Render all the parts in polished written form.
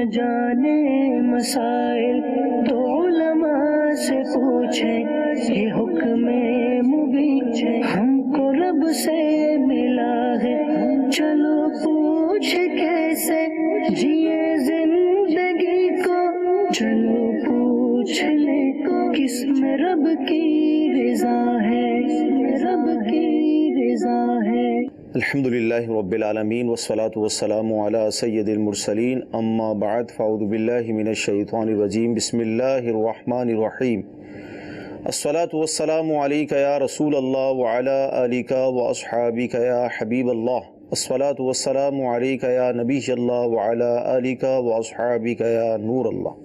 نہ جانے مسائل تو علماء سے پوچھیں، یہ حکم مبین ہم کو رب سے ملا ہے، چلو پوچھ کیسے جیے زندگی کو، چلو پوچھ لے کس میں رب کی رضا ہے، رب کی رضا ہے۔ الحمدللہ رب العالمین والصلاة والسلام علی سید المرسلین، اما بعد فاعوذ باللہ من الشیطان الرجیم، بسم اللہ الرحمن الرحیم۔ الصلاة والسلام علیک یا رسول اللہ وعلی آلک واصحابک یا حبیب اللہ، الصلاة والسلام علیک یا نبی اللہ وعلی آلک واصحابک یا نور اللہ۔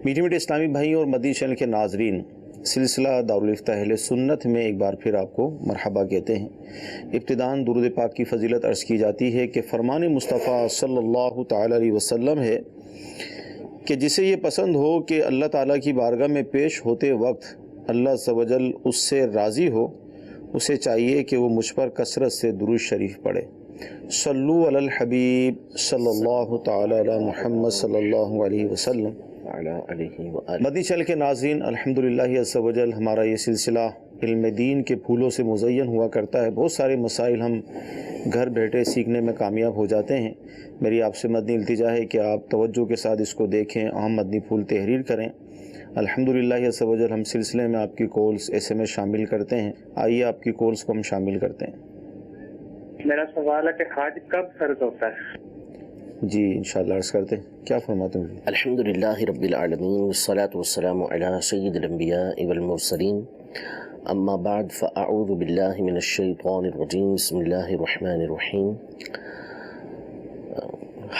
میٹھے میٹھے اسلامی بھائیوں اور مدنی چینل کے ناظرین، سلسلہ دارالفتہ اہل سنت میں ایک بار پھر آپ کو مرحبا کہتے ہیں۔ ابتداً درود پاک کی فضیلت عرض کی جاتی ہے کہ فرمان مصطفیٰ صلی اللہ تعالی علیہ وسلم ہے کہ جسے یہ پسند ہو کہ اللہ تعالیٰ کی بارگاہ میں پیش ہوتے وقت اللہ عز و جل اس سے راضی ہو، اسے چاہیے کہ وہ مجھ پر کثرت سے درود شریف پڑھے۔ صلو علی الحبیب صلی اللہ تعالی علی محمد صلی اللہ علیہ وسلم۔ مدنی چینل کے ناظرین، الحمدللہ عز و جل ہمارا یہ سلسلہ علم دین کے پھولوں سے مزین ہوا کرتا ہے۔ بہت سارے مسائل ہم گھر بیٹھے سیکھنے میں کامیاب ہو جاتے ہیں۔ میری آپ سے مدنی التجا ہے کہ آپ توجہ کے ساتھ اس کو دیکھیں، اہم مدنی پھول تحریر کریں۔ الحمدللہ عز و جل ہم سلسلے میں آپ کی کالز ایسے میں شامل کرتے ہیں۔ آئیے آپ کی کالز کو ہم شامل کرتے ہیں۔ میرا سوال ہے کہ حج کب فرض ہوتا ہے؟ جی انشاءاللہ عرض کرتے ہیں، کیا فرماتے ہیں؟ الحمدللہ رب العالمین والصلاة والسلام علی سید الانبیاء والمرسلین، اما بعد فاعوذ باللہ من الشیطان الرجیم، بسم اللہ الرحمن الرحیم۔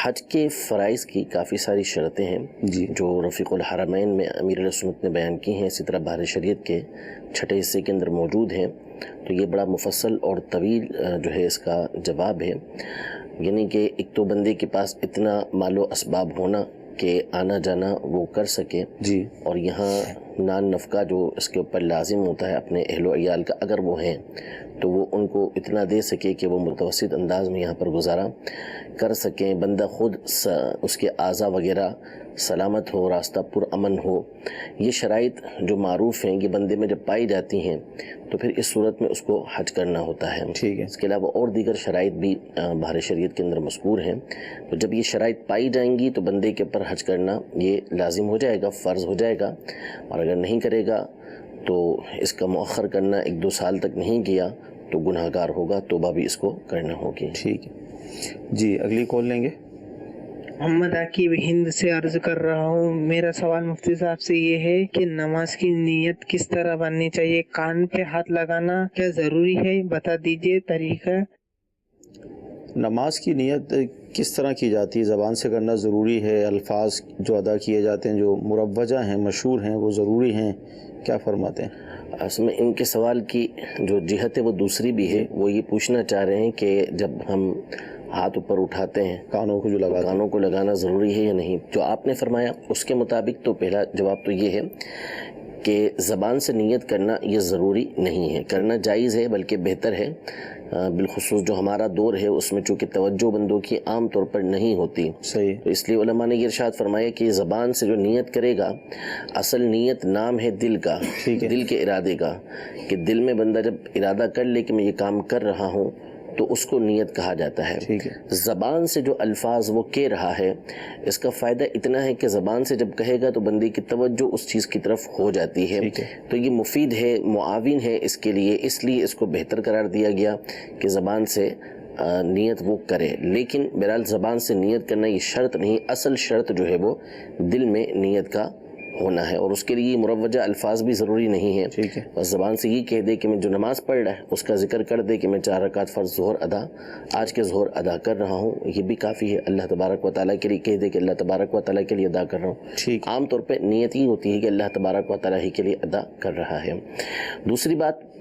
حج کے فرائض کی کافی ساری شرطیں ہیں جو رفیق الحرمین میں امیر علیہ سنت نے بیان کی ہیں، اسی طرح بحر شریعت کے چھٹے حصے کے اندر موجود ہیں۔ تو یہ بڑا مفصل اور طویل جو ہے اس کا جواب ہے، یعنی کہ ایک تو بندے کے پاس اتنا مال و اسباب ہونا کہ آنا جانا وہ کر سکے، اور یہاں نان نفقہ جو اس کے اوپر لازم ہوتا ہے اپنے اہل و عیال کا، اگر وہ ہیں تو وہ ان کو اتنا دے سکے کہ وہ متوسط انداز میں یہاں پر گزارا کر سکیں، بندہ خود اس کے اعضاء وغیرہ سلامت ہو، راستہ پر امن ہو۔ یہ شرائط جو معروف ہیں یہ بندے میں جب پائی جاتی ہیں تو پھر اس صورت میں اس کو حج کرنا ہوتا ہے۔ اس کے علاوہ اور دیگر شرائط بھی بحر شریعت کے اندر مذکور ہیں۔ تو جب یہ شرائط پائی جائیں گی تو بندے کے اوپر حج کرنا یہ لازم ہو جائے گا، فرض ہو جائے گا، اور اگر نہیں کرے گا تو اس کا مؤخر کرنا 1-2 سال تک نہیں کیا تو گناہ گار ہوگا، توبہ بھی اس کو کرنا ہوگی۔ ٹھیک ہے جی، اگلی کال لیں گے۔ محمد عاقب ہند سے عرض کر رہا ہوں، میرا سوال مفتی صاحب سے یہ ہے کہ نماز کی نیت کس طرح بننی چاہیے؟ کان پہ ہاتھ لگانا کیا ضروری ہے؟ بتا دیجئے طریقہ۔ نماز کی نیت کس طرح کی جاتی ہے؟ زبان سے کرنا ضروری ہے؟ الفاظ جو ادا کیے جاتے ہیں جو مروجہ ہیں، مشہور ہیں، وہ ضروری ہیں؟ کیا فرماتے ہیں؟ اصل میں ان کے سوال کی جو جہت ہے وہ دوسری بھی ہے، وہ یہ پوچھنا چاہ رہے ہیں کہ جب ہم ہاتھ اوپر اٹھاتے ہیں کانوں کو لگانا ضروری ہے یا نہیں؟ جو آپ نے فرمایا اس کے مطابق تو پہلا جواب تو یہ ہے کہ زبان سے نیت کرنا یہ ضروری نہیں ہے، کرنا جائز ہے بلکہ بہتر ہے، بالخصوص جو ہمارا دور ہے اس میں چونکہ توجہ بندوں کی عام طور پر نہیں ہوتی، صحیح، تو اس لیے علماء نے یہ ارشاد فرمایا کہ زبان سے جو نیت کرے گا، اصل نیت نام ہے دل کا، دل کے ارادے کا، کہ دل میں بندہ جب ارادہ کر لے کہ میں یہ کام کر رہا ہوں تو اس کو نیت کہا جاتا ہے۔ زبان سے جو الفاظ وہ کہہ رہا ہے، اس کا فائدہ اتنا ہے کہ زبان سے جب کہے گا تو بندے کی توجہ اس چیز کی طرف ہو جاتی ہے، تو یہ مفید ہے، معاون ہے اس کے لیے، اس لیے اس کو بہتر قرار دیا گیا کہ زبان سے نیت وہ کرے۔ لیکن بہرحال زبان سے نیت کرنا یہ شرط نہیں، اصل شرط جو ہے وہ دل میں نیت کا ہونا ہے، اور اس کے لیے مروجہ الفاظ بھی ضروری نہیں ہے، بس زبان سے یہ کہہ دے کہ میں جو نماز پڑھ رہا ہے اس کا ذکر کر دے کہ میں 4 رکعت فرض آج کے ظہر ادا کر رہا ہوں، یہ بھی کافی ہے۔ اللہ تبارک و تعالیٰ کے لیے کہہ دے کہ اللہ تبارک و تعالیٰ کے لیے ادا کر رہا ہوں، عام طور پہ نیت یہ ہوتی ہے کہ اللہ تبارک و تعالیٰ ہی کے لیے ادا کر رہا ہے۔ دوسری بات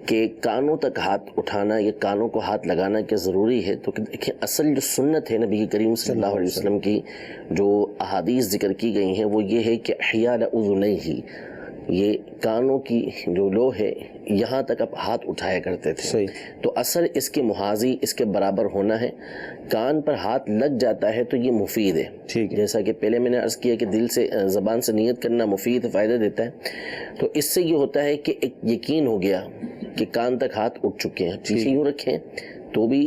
کہ کانوں تک ہاتھ اٹھانا یا کانوں کو ہاتھ لگانا کیا ضروری ہے؟ تو دیکھیں اصل جو سنت ہے نبی کریم صلی اللہ علیہ وسلم کی جو احادیث ذکر کی گئی ہیں وہ یہ ہے کہ احیال اذنیہ، یہ کانوں کی جو لو ہے یہاں تک آپ ہاتھ اٹھایا کرتے تھے. صحیح. تو اثر اس کے محاذی اس کے برابر ہونا ہے. کان پر ہاتھ لگ جاتا ہے تو یہ مفید ہے. ٹھیک ہے. جیسا کہ پہلے میں نے عرض کیا کہ دل سے زبان سے نیت کرنا مفید فائدہ دیتا ہے. تو اس سے یہ ہوتا ہے کہ ایک یقین ہو گیا کہ کان تک ہاتھ اٹھ چکے ہیں. پیچھے یوں رکھیں تو بھی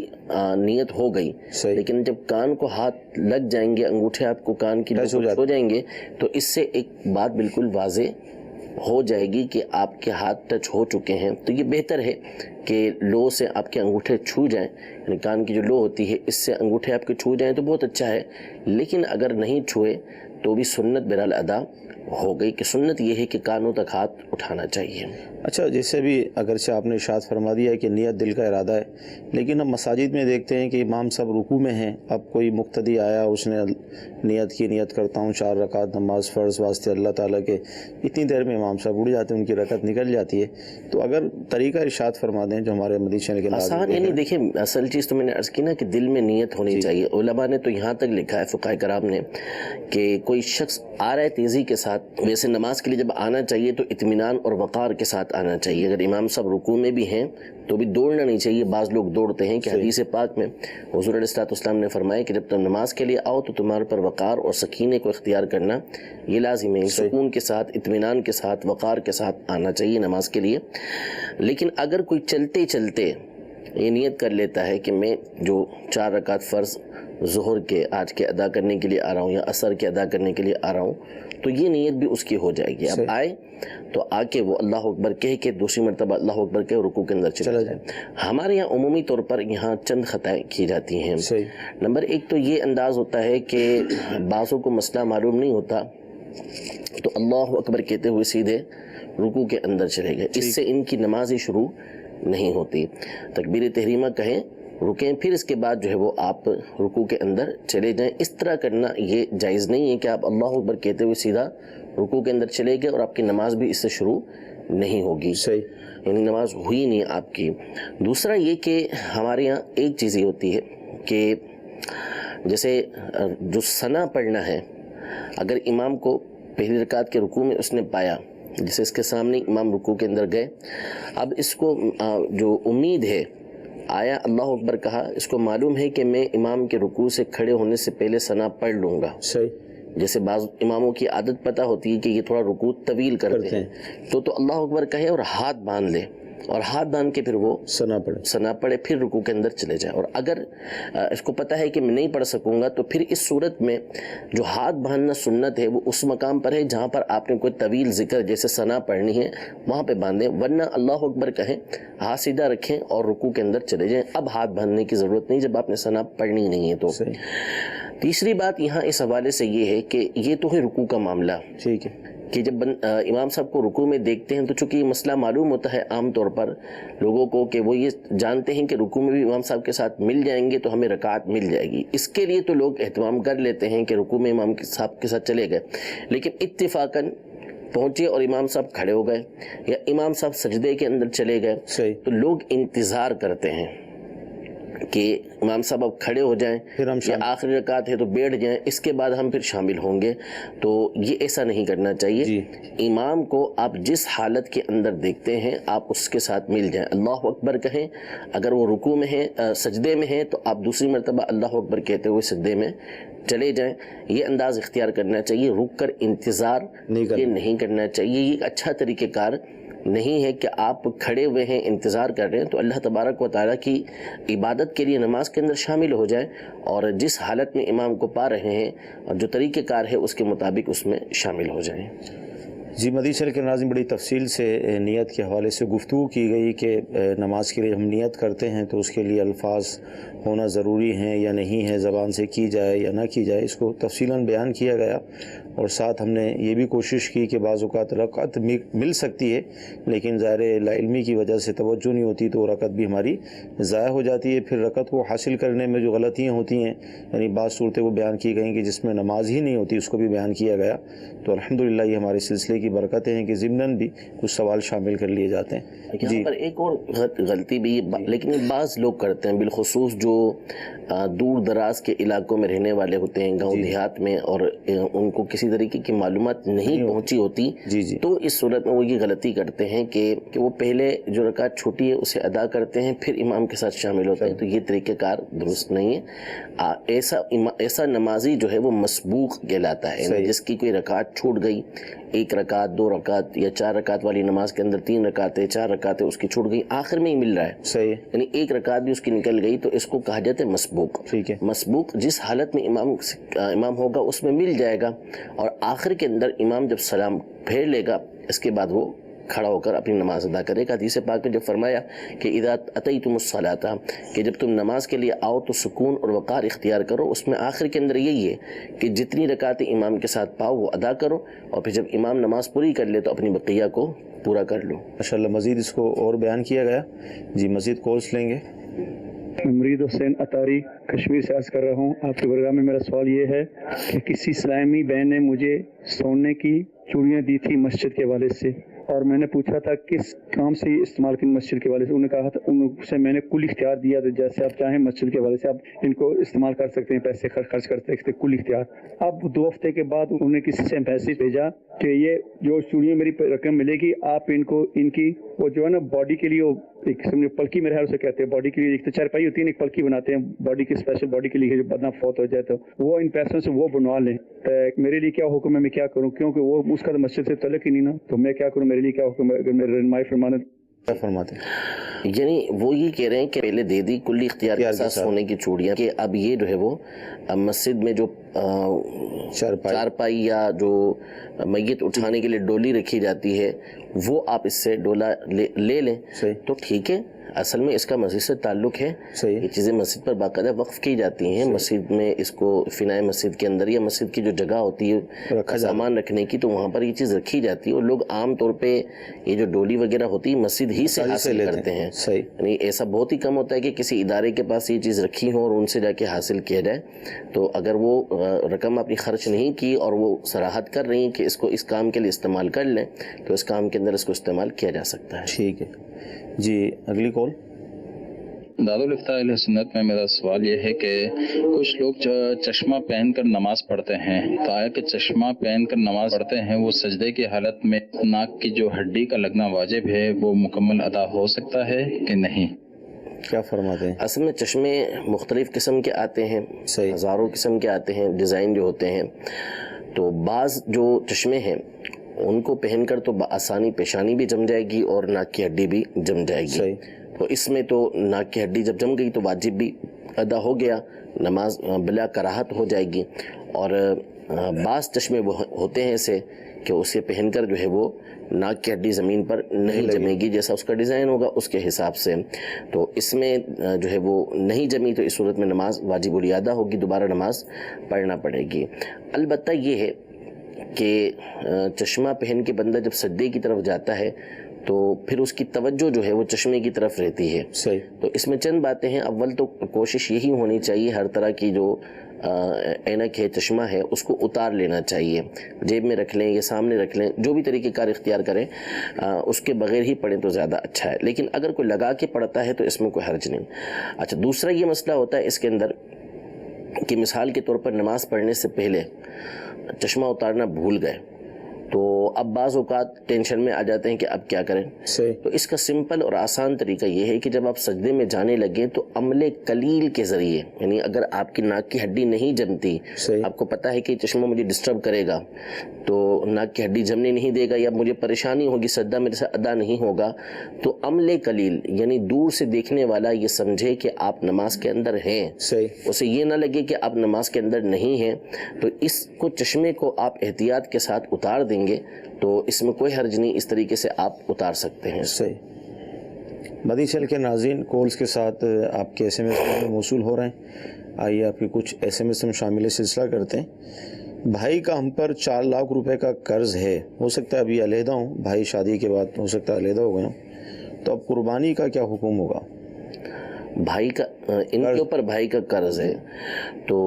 نیت ہو گئی. لیکن جب کان کو ہاتھ لگ جائیں گے, انگوٹھے آپ کو کان کی ہو جائیں گے, تو اس سے ایک بات بالکل واضح ہو جائے گی کہ آپ کے ہاتھ ٹچ ہو چکے ہیں. تو یہ بہتر ہے کہ لو سے آپ کے انگوٹھے چھو جائیں, یعنی کان کی جو لو ہوتی ہے اس سے انگوٹھے آپ کے چھو جائیں تو بہت اچھا ہے. لیکن اگر نہیں چھوئے تو بھی سنت بہرحال ادا ہو گئی, کہ سنت یہ ہے کہ کانوں تک ہاتھ اٹھانا چاہیے. اچھا, جیسے بھی اگرچہ آپ نے ارشاد فرما دیا ہے کہ نیت دل کا ارادہ ہے, لیکن ہم مساجد میں دیکھتے ہیں کہ امام صاحب رکوع میں ہیں, اب کوئی مقتدی آیا, اس نے نیت کی, نیت کرتا ہوں 4 رکعت نماز فرض واسطے اللہ تعالیٰ کے, اتنی دیر میں امام صاحب اڑ جاتے ہیں, ان کی رکعت نکل جاتی ہے. تو اگر طریقہ ارشاد فرما دیں جو ہمارے مدنی چینل کے آسان, یعنی دیکھیں اصل چیز تو میں نے عرض کی نا کہ دل میں نیت ہونی چاہیے. علماء نے تو یہاں تک لکھا ہے, فقہاء کرام نے, کہ کوئی شخص آ رہا ہے تیزی کے ساتھ, ویسے نماز کے لیے جب آنا چاہیے تو اطمینان اور وقار کے ساتھ آنا چاہیے. اگر امام صاحب رکوع میں بھی ہیں تو بھی دوڑنا نہیں چاہیے. بعض لوگ دوڑتے ہیں کہ حدیث پاک میں حضور علیہ السلام نے فرمایا کہ جب تم نماز کے لیے آؤ تو تمہارے پر وقار اور سکینے کو اختیار کرنا یہ لازم ہے. سکون کے ساتھ, اطمینان کے ساتھ, وقار کے ساتھ آنا چاہیے نماز کے لیے. لیکن اگر کوئی چلتے چلتے یہ نیت کر لیتا ہے کہ میں جو 4 رکعت فرض ظہر کے آج کے ادا کرنے کے لیے آ رہا ہوں یا عصر کے ادا کرنے کے لیے آ رہا ہوں, تو یہ نیت بھی اس کی ہو جائے گی. اب آئے تو آ کے وہ اللہ اکبر کہہ کے دوسری مرتبہ اللہ اکبر کے رکوع کے اندر چلا جائے. ہمارے یہاں عمومی طور پر یہاں چند خطائیں کی جاتی ہیں. نمبر 1 تو یہ انداز ہوتا ہے کہ بعضوں کو مسئلہ معلوم نہیں ہوتا تو اللہ اکبر کہتے ہوئے سیدھے رکوع کے اندر چلے گئے. اس سے ان کی نماز ہی شروع نہیں ہوتی. تکبیر تحریمہ کہیں, رکیں, پھر اس کے بعد جو ہے وہ آپ رکوع کے اندر چلے جائیں. اس طرح کرنا یہ جائز نہیں ہے کہ آپ اللہ اکبر کہتے ہوئے سیدھا رکوع کے اندر چلے گئے اور آپ کی نماز بھی اس سے شروع نہیں ہوگی, یعنی نماز ہوئی نہیں آپ کی. دوسرا یہ کہ ہمارے یہاں ایک چیز یہ ہوتی ہے کہ جیسے جو ثنا پڑھنا ہے, اگر امام کو پہلی رکعت کے رکوع میں اس نے پایا, جیسے اس کے سامنے امام رکوع کے اندر گئے, اب اس کو جو امید ہے, آیا اللہ اکبر کہا, اس کو معلوم ہے کہ میں امام کے رکوع سے کھڑے ہونے سے پہلے ثنا پڑھ لوں گا. جیسے بعض اماموں کی عادت پتہ ہوتی ہے کہ یہ تھوڑا رکوع طویل کرتے ہیں, تو اللہ اکبر کہے اور ہاتھ باندھ لے, اور ہاتھ باندھ کے پھر وہ ثنا پڑھے, پھر رکوع کے اندر چلے جائے. اور اگر اس کو پتہ ہے کہ میں نہیں پڑھ سکوں گا تو پھر اس صورت میں جو ہاتھ باندھنا سنت ہے وہ اس مقام پر ہے جہاں پر آپ نے کوئی طویل ذکر جیسے ثنا پڑھنی ہے وہاں پہ باندھیں, ورنہ اللہ اکبر کہیں, ہاتھ سیدھا رکھیں اور رکوع کے اندر چلے جائیں. اب ہاتھ باندھنے کی ضرورت نہیں جب آپ نے ثنا پڑھنی نہیں ہے تو. تیسری بات یہاں اس حوالے سے یہ ہے کہ یہ تو ہے رکوع کا معاملہ, ٹھیک ہے, کہ جب امام صاحب کو رکوع میں دیکھتے ہیں تو چونکہ یہ مسئلہ معلوم ہوتا ہے عام طور پر لوگوں کو کہ وہ یہ جانتے ہیں کہ رکوع میں بھی امام صاحب کے ساتھ مل جائیں گے تو ہمیں رکعت مل جائے گی. اس کے لیے تو لوگ اہتمام کر لیتے ہیں کہ رکوع میں امام صاحب کے ساتھ چلے گئے, لیکن اتفاقاً پہنچے اور امام صاحب کھڑے ہو گئے یا امام صاحب سجدے کے اندر چلے گئے, تو لوگ انتظار کرتے ہیں کہ امام صاحب اب کھڑے ہو جائیں یا آخری رکعت ہے تو بیٹھ جائیں, اس کے بعد ہم پھر شامل ہوں گے. تو یہ ایسا نہیں کرنا چاہیے. امام کو آپ جس حالت کے اندر دیکھتے ہیں آپ اس کے ساتھ مل جائیں, اللہ اکبر کہیں, اگر وہ رکوع میں ہیں سجدے میں ہیں تو آپ دوسری مرتبہ اللہ اکبر کہتے ہوئے سجدے میں چلے جائیں. یہ انداز اختیار کرنا چاہیے, رک کر انتظار یہ نہیں کرنا چاہیے. یہ اچھا طریقہ کار نہیں ہے کہ آپ کھڑے ہوئے ہیں انتظار کر رہے ہیں تو اللہ تبارک و تعالیٰ کی عبادت کے لیے نماز کے اندر شامل ہو جائیں اور جس حالت میں امام کو پا رہے ہیں اور جو طریقہ کار ہے اس کے مطابق اس میں شامل ہو جائیں. جی, مدنی چینل کے ناظرین, بڑی تفصیل سے نیت کے حوالے سے گفتگو کی گئی کہ نماز کے لیے ہم نیت کرتے ہیں تو اس کے لیے الفاظ ہونا ضروری ہیں یا نہیں ہے, زبان سے کی جائے یا نہ کی جائے, اس کو تفصیلاً بیان کیا گیا. اور ساتھ ہم نے یہ بھی کوشش کی کہ بعض اوقات رکعت مل سکتی ہے لیکن ظاہر لا علمی کی وجہ سے توجہ نہیں ہوتی تو رکعت بھی ہماری ضائع ہو جاتی ہے. پھر رکعت کو حاصل کرنے میں جو غلطیاں ہوتی ہیں, یعنی بعض صورتیں وہ بیان کی گئیں کہ جس میں نماز ہی نہیں ہوتی, اس کو بھی بیان کیا گیا. تو الحمدللہ یہ ہمارے سلسلے کی برکتیں ہیں کہ ضمناً بھی کچھ سوال شامل کر لیے جاتے ہیں. یہاں پر ایک اور غلطی بھی, لیکن بعض لوگ کرتے ہیں, بالخصوص جو دور دراز کے علاقوں میں رہنے والے ہوتے ہیں, گاؤں دیہات میں, اور ان کو کسی کسی طریقے کی معلومات نہیں پہنچی ہوتی تو اس صورت میں وہ یہ غلطی کرتے ہیں کہ وہ پہلے جو رکعت چھوٹی ہے اسے ادا کرتے ہیں پھر امام کے ساتھ شامل ہوتے ہیں، تو یہ طریقہ کار درست نہیں ہے۔ ایسا نمازی جو ہے وہ مسبوق کہلاتا ہے، یعنی جس کی کوئی رکعت چھوٹ گئی، 1 رکعت 2 رکعت یا 4 رکعت والی نماز کے اندر 3 رکعتیں 4 رکعتیں اس کی چھوٹ گئی، آخر میں ہی مل رہا ہے، صحیح، یعنی 1 رکعت بھی اس کی نکل گئی، تو اس کو کہا جاتا ہے مسبوق۔ ٹھیک ہے، مسبوق جس حالت میں امام ہوگا اس میں مل جائے گا، اور آخر کے اندر امام جب سلام پھیر لے گا اس کے بعد وہ کھڑا ہو کر اپنی نماز ادا کرے گا۔ حدیث پاک میں جب فرمایا کہ اذا اتیتم الصلاۃ، کہ جب تم نماز کے لیے آؤ تو سکون اور وقار اختیار کرو، اس میں آخر کے اندر یہی ہے کہ جتنی رکعتیں امام کے ساتھ پاؤ وہ ادا کرو، اور پھر جب امام نماز پوری کر لے تو اپنی بقیہ کو پورا کر لو۔ ماشاءاللہ مزید اس کو اور بیان کیا گیا۔ جی مزید کالس لیں گے۔ مرید حسین اطاری کشمیر سے عرض کر رہا ہوں، آپ کے پروگرام میں میرا سوال یہ ہے کہ کسی اسلامی بہن نے مجھے سونے کی چوڑیاں دی تھی مسجد کے حوالے سے، اور میں نے پوچھا تھا کس کام سے یہ استعمال کی مسجد کے حوالے سے، انہوں نے کہا تھا ان سے میں نے کل اختیار دیا تھا، جیسے آپ چاہیں مسجد کے حوالے سے آپ ان کو استعمال کر سکتے ہیں، پیسے خرچ کر سکتے ہیں، کل اختیار۔ اب 2 ہفتے کے بعد انہوں نے کسی سے میسج بھیجا کہ یہ جو چوڑیاں میری رقم ملے گی آپ ان کو ان کی وہ جو ہے نا باڈی کے لیے وہ ایک قسم کی پلکی میرے خیال سے کہتے ہیں، باڈی کے لیے ایک تو چارپائی ہوتی ہے، ایک پلکی بناتے ہیں باڈی کی، اسپیشل باڈی کے لیے، جو بدنا فوت ہو جائے تو وہ ان پیسوں سے وہ بنوا لیں۔ میرے لیے کیا حکم ہے، میں کیا کروں، کیونکہ وہ اس کا مسجد سے تعلق ہی نہیں نا، تو میں کیا کروں، میرے لیے کیا حکم ہے، اگر میرے رہنمائی فرمانے کیا فرماتے ہیں؟ یعنی وہ یہ کہہ رہے ہیں کہ پہلے دے دی کلی اختیار کے ساتھ سونے کی چوڑیاں، کہ اب یہ جو ہے وہ مسجد میں جو چارپائی یا جو میت اٹھانے کے لیے ڈولی رکھی جاتی ہے وہ آپ اس سے ڈولا لے لیں تو ٹھیک ہے۔ اصل میں اس کا مسجد سے تعلق ہے، یہ چیزیں مسجد پر باقاعدہ وقف کی جاتی ہیں، مسجد میں اس کو فنائے مسجد کے اندر یا مسجد کی جو جگہ ہوتی ہے سامان رکھنے کی تو وہاں پر یہ چیز رکھی جاتی ہے، اور لوگ عام طور پہ یہ جو ڈولی وغیرہ ہوتی ہے مسجد ہی سے حاصل کرتے ہیں، یعنی ایسا بہت ہی کم ہوتا ہے کہ کسی ادارے کے پاس یہ چیز رکھی ہو اور ان سے جا کے حاصل کیا جائے۔ تو اگر وہ رقم اپنی خرچ نہیں کی اور وہ صراحت کر رہی ہیں کہ اس کو اس کام کے لیے استعمال کر لیں تو اس کام کے اندر اس کو استعمال کیا جا سکتا ہے۔ ٹھیک ہے جی، اگلی کال۔ دارالفتاء اہل سنت میں میرا سوال یہ ہے کہ کچھ لوگ چشمہ پہن کر نماز پڑھتے ہیں، تو آیا کہ چشمہ پہن کر نماز پڑھتے ہیں وہ سجدے کی حالت میں ناک کی جو ہڈی کا لگنا واجب ہے وہ مکمل ادا ہو سکتا ہے کہ نہیں؟ کیا فرماتے ہیں؟ اصل میں چشمے مختلف قسم کے آتے ہیں، ہزاروں قسم کے آتے ہیں، ڈیزائن جو ہوتے ہیں، تو بعض جو چشمے ہیں ان کو پہن کر تو بآسانی پیشانی بھی جم جائے گی اور ناک کی ہڈی بھی جم جائے گی، تو اس میں تو ناک کی ہڈی جب جم گئی تو واجب بھی ادا ہو گیا، نماز بلا کراہت ہو جائے گی۔ اور بعض چشمے وہ ہوتے ہیں ایسے کہ اسے پہن کر جو ہے وہ ناک کی ہڈی زمین پر نہیں جمے گی، جیسا اس کا ڈیزائن ہوگا اس کے حساب سے، تو اس میں جو ہے وہ نہیں جمی تو اس صورت میں نماز واجب الادا ہوگی، دوبارہ نماز پڑھنا پڑے گی۔ البتہ یہ ہے کہ چشمہ پہن کے بندہ جب سجدے کی طرف جاتا ہے تو پھر اس کی توجہ جو ہے وہ چشمے کی طرف رہتی ہے، تو اس میں چند باتیں ہیں۔ اول تو کوشش یہی ہونی چاہیے ہر طرح کی جو اینک ہے، چشمہ ہے، اس کو اتار لینا چاہیے، جیب میں رکھ لیں یا سامنے رکھ لیں، جو بھی طریقہ کار اختیار کریں، اس کے بغیر ہی پڑھیں تو زیادہ اچھا ہے، لیکن اگر کوئی لگا کے پڑھتا ہے تو اس میں کوئی حرج نہیں۔ اچھا، دوسرا یہ مسئلہ ہوتا ہے اس کے اندر کہ مثال کے طور پر نماز پڑھنے سے پہلے چشمہ اتارنا بھول گئے تو اب بعض اوقات ٹینشن میں آ جاتے ہیں کہ اب کیا کریں، تو اس کا سمپل اور آسان طریقہ یہ ہے کہ جب آپ سجدے میں جانے لگیں تو عمل قلیل کے ذریعے، یعنی اگر آپ کی ناک کی ہڈی نہیں جمتی، آپ کو پتہ ہے کہ چشمہ مجھے ڈسٹرب کرے گا تو ناک کی ہڈی جمنے نہیں دے گا یا مجھے پریشانی ہوگی، سجدہ میرے سے ادا نہیں ہوگا، تو عمل قلیل یعنی دور سے دیکھنے والا یہ سمجھے کہ آپ نماز کے اندر ہیں، اسے یہ نہ لگے کہ آپ نماز کے اندر نہیں ہیں، تو اس کو چشمے کو آپ احتیاط کے ساتھ اتار دیں گے تو اس میں کوئی حرج نہیں، اس طریقے سے آپ اتار سکتے ہیں۔ صحیح۔ مدی چل کے ناظرین کالز کے ساتھ آپ کے ایس ایم ایس موصول ہو رہے ہیں، آئیے آپ کی کچھ ایس ایم ایس ہم شامل سلسلہ کرتے ہیں۔ بھائی کا ہم پر 4 لاکھ روپے کا قرض ہے، ہو سکتا ہے ابھی علیحدہ ہوں، بھائی شادی کے بعد ہو سکتا ہے علیحدہ ہو گئے ہوں، تو اب قربانی کا کیا حکم ہوگا؟ بھائی کا ان کے اوپر بھائی کا قرض ہے تو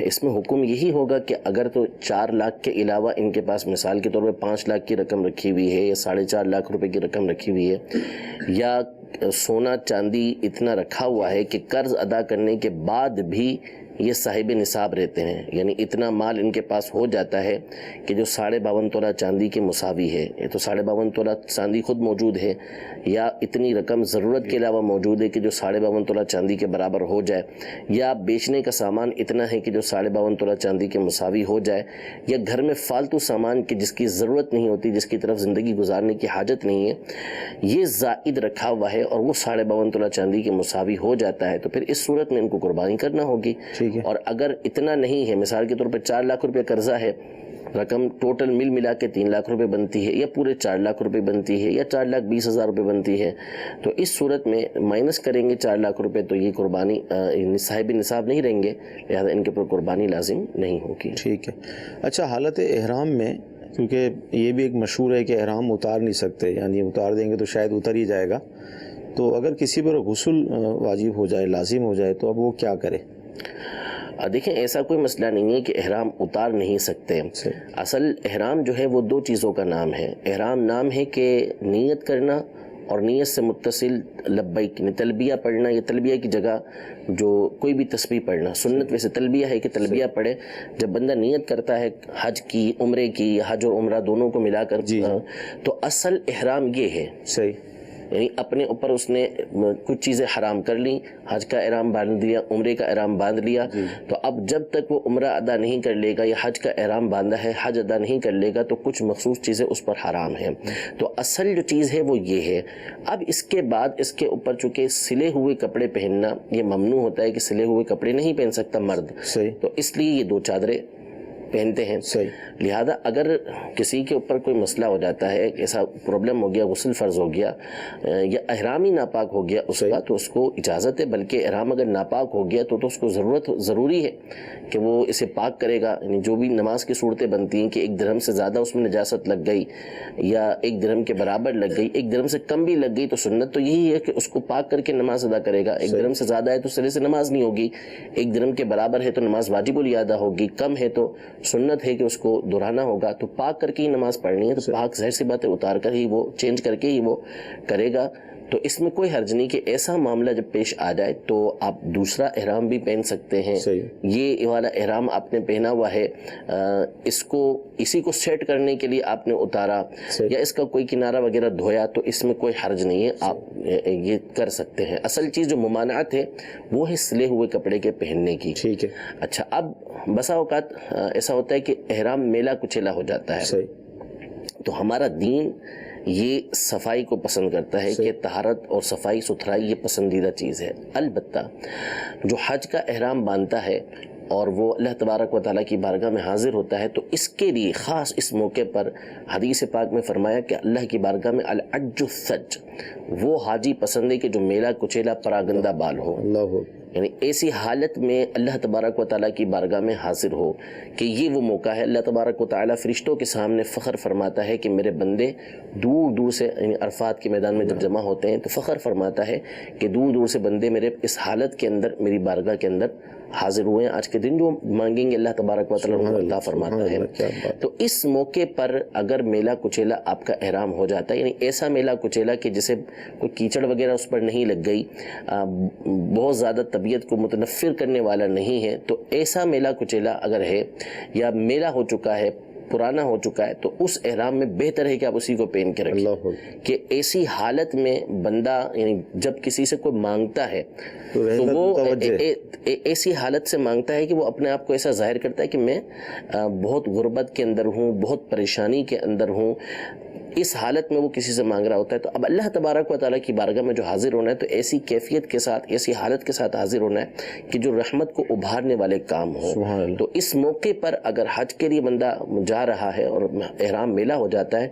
اس میں حکم یہی ہوگا کہ اگر تو 4 لاکھ کے علاوہ ان کے پاس مثال کے طور پہ 5 لاکھ کی رقم رکھی ہوئی ہے یا 4.5 لاکھ روپے کی رقم رکھی ہوئی ہے یا سونا چاندی اتنا رکھا ہوا ہے کہ قرض ادا کرنے کے بعد بھی یہ صاحب نصاب رہتے ہیں، یعنی اتنا مال ان کے پاس ہو جاتا ہے کہ جو 52.5 تولہ چاندی کے مساوی ہے. یہ تو 52.5 تولہ چاندی خود موجود ہے، یا اتنی رقم ضرورت کے علاوہ موجود ہے کہ جو 52.5 تولہ چاندی کے برابر ہو جائے، یا بیچنے کا سامان اتنا ہے کہ جو 52.5 تولہ چاندی کے مساوی ہو جائے، یا گھر میں فالتو سامان کہ جس کی ضرورت نہیں ہوتی، جس کی طرف زندگی گزارنے کی حاجت نہیں ہے، یہ زائد رکھا ہوا ہے اور وہ 52.5 تولہ چاندی کے مساوی ہو جاتا ہے، تو پھر اس صورت میں ان کو قربانی کرنا ہوگی. اور اگر اتنا نہیں ہے، مثال کے طور پہ 4 لاکھ روپے قرضہ ہے، رقم ٹوٹل ملا کے 3 لاکھ روپے بنتی ہے، یا پورے 4 لاکھ روپے بنتی ہے، یا 4,20,000 روپے بنتی ہے، تو اس صورت میں مائنس کریں گے 4 لاکھ روپے، تو یہ قربانی صاحب نصاب نہیں رہیں گے، لہذا ان کے اوپر قربانی لازم نہیں ہوگی. ٹھیک ہے. اچھا، حالت احرام میں، کیونکہ یہ بھی ایک مشہور ہے کہ احرام اتار نہیں سکتے، یعنی اتار دیں گے تو شاید اتر ہی جائے گا، تو اگر کسی پر غسل واجب ہو جائے، لازم ہو جائے، تو اب وہ کیا کرے؟ دیکھیں، ایسا کوئی مسئلہ نہیں ہے کہ احرام اتار نہیں سکتے. اصل احرام جو ہے وہ 2 چیزوں کا نام ہے. احرام نام ہے کہ نیت کرنا، اور نیت سے متصل لبیک تلبیہ پڑھنا، یا تلبیہ کی جگہ جو کوئی بھی تسبیح پڑھنا. سنت ویسے تلبیہ ہے کہ تلبیہ پڑھے. جب بندہ نیت کرتا ہے حج کی، عمرے کی، حج اور عمرہ دونوں کو ملا کر، تو اصل احرام یہ ہے. صحیح. یعنی اپنے اوپر اس نے کچھ چیزیں حرام کر لیں، حج کا احرام باندھ لیا، عمرے کا احرام باندھ لیا، تو اب جب تک وہ عمرہ ادا نہیں کر لے گا یا حج کا احرام باندھا ہے حج ادا نہیں کر لے گا، تو کچھ مخصوص چیزیں اس پر حرام ہیں. تو اصل جو چیز ہے وہ یہ ہے. اب اس کے بعد اس کے اوپر چونکہ سلے ہوئے کپڑے پہننا یہ ممنوع ہوتا ہے، کہ سلے ہوئے کپڑے نہیں پہن سکتا مرد، تو اس لیے یہ 2 چادریں پہنتے ہیں. لہذا اگر کسی کے اوپر کوئی مسئلہ ہو جاتا ہے، ایسا پرابلم ہو گیا، غسل فرض ہو گیا، یا احرام ہی ناپاک ہو گیا اس کا، تو اس کو اجازت ہے. بلکہ احرام اگر ناپاک ہو گیا تو اس کو ضروری ہے کہ وہ اسے پاک کرے گا. یعنی جو بھی نماز کی صورتیں بنتی ہیں کہ 1 درہم سے زیادہ اس میں نجاست لگ گئی، یا 1 درہم کے برابر لگ گئی، 1 درہم سے کم بھی لگ گئی، تو سنت تو یہی ہے کہ اس کو پاک کر کے نماز ادا کرے گا. 1 درہم سے زیادہ ہے تو سرے سے نماز نہیں ہوگی، 1 درہم کے برابر ہے تو نماز واجب الادا ہوگی، کم ہے تو سنت ہے کہ اس کو دہرانا ہوگا. تو پاک کر کے ہی نماز پڑھنی ہے، تو پاک ظاہر سی بات ہے اتار کر ہی وہ چینج کر کے ہی وہ کرے گا. تو اس میں کوئی حرج نہیں کہ ایسا معاملہ جب پیش آ جائے تو آپ دوسرا احرام بھی پہن سکتے ہیں. یہ والا احرام آپ نے پہنا ہوا ہے، اسی کو سیٹ کرنے کے لیے آپ نے اتارا، یا اس کا کوئی کنارہ وغیرہ دھویا، تو اس میں کوئی حرج نہیں ہے، آپ یہ کر سکتے ہیں. اصل چیز جو ممانعت ہے وہ ہے سلے ہوئے کپڑے کے پہننے کی. ٹھیک ہے. اچھا، اب بسا اوقات ایسا ہوتا ہے کہ احرام میلا کچیلا ہو جاتا ہے، تو ہمارا دین یہ صفائی کو پسند کرتا ہے کہ طہارت اور صفائی ستھرائی یہ پسندیدہ چیز ہے. البتہ جو حج کا احرام باندھتا ہے اور وہ اللہ تبارک و تعالیٰ کی بارگاہ میں حاضر ہوتا ہے، تو اس کے لیے خاص اس موقع پر حدیث پاک میں فرمایا کہ اللہ کی بارگاہ میں العج الثج، وہ حاجی پسند ہے کہ جو میلا کچیلا پراگندہ بال ہو. یعنی ایسی حالت میں اللہ تبارک و تعالیٰ کی بارگاہ میں حاضر ہو کہ یہ وہ موقع ہے. اللہ تبارک و تعالیٰ فرشتوں کے سامنے فخر فرماتا ہے کہ میرے بندے دور دور سے، یعنی عرفات کے میدان میں جب جمع ہوتے ہیں تو فخر فرماتا ہے کہ دور دور سے بندے میرے اس حالت کے اندر میری بارگاہ کے اندر حاضر ہوئے ہیں. آج کے دن جو مانگیں گے اللہ تبارک و تعالیٰ عطا فرماتا ہے. تو اس موقع پر اگر میلا کچیلا آپ کا احرام ہو جاتا ہے، یعنی ایسا میلا کچیلا کہ جسے کوئی کیچڑ وغیرہ اس پر نہیں لگ گئی، بہت زیادہ طبیعت کو متنفر کرنے والا نہیں ہے، تو ایسا میلا کچیلا اگر ہے یا میلا ہو چکا ہے، پرانا ہو چکا ہے، تو اس احرام میں بہتر ہے کہ آپ اسی کو پہن کے رکھیں. کہ ایسی حالت میں بندہ، یعنی جب کسی سے کوئی مانگتا ہے تو وہ ایسی حالت سے مانگتا ہے کہ وہ اپنے آپ کو ایسا ظاہر کرتا ہے کہ میں بہت غربت کے اندر ہوں، بہت پریشانی کے اندر ہوں. اس حالت میں وہ کسی سے مانگ رہا ہوتا ہے. تو اب اللہ تبارک و تعالیٰ کی بارگاہ میں جو حاضر ہونا ہے تو ایسی کیفیت کے ساتھ، ایسی حالت کے ساتھ حاضر ہونا ہے کہ جو رحمت کو ابھارنے والے کام ہوں. تو اس موقع پر اگر حج کے لیے بندہ جا رہا ہے اور احرام میلا ہو جاتا ہے،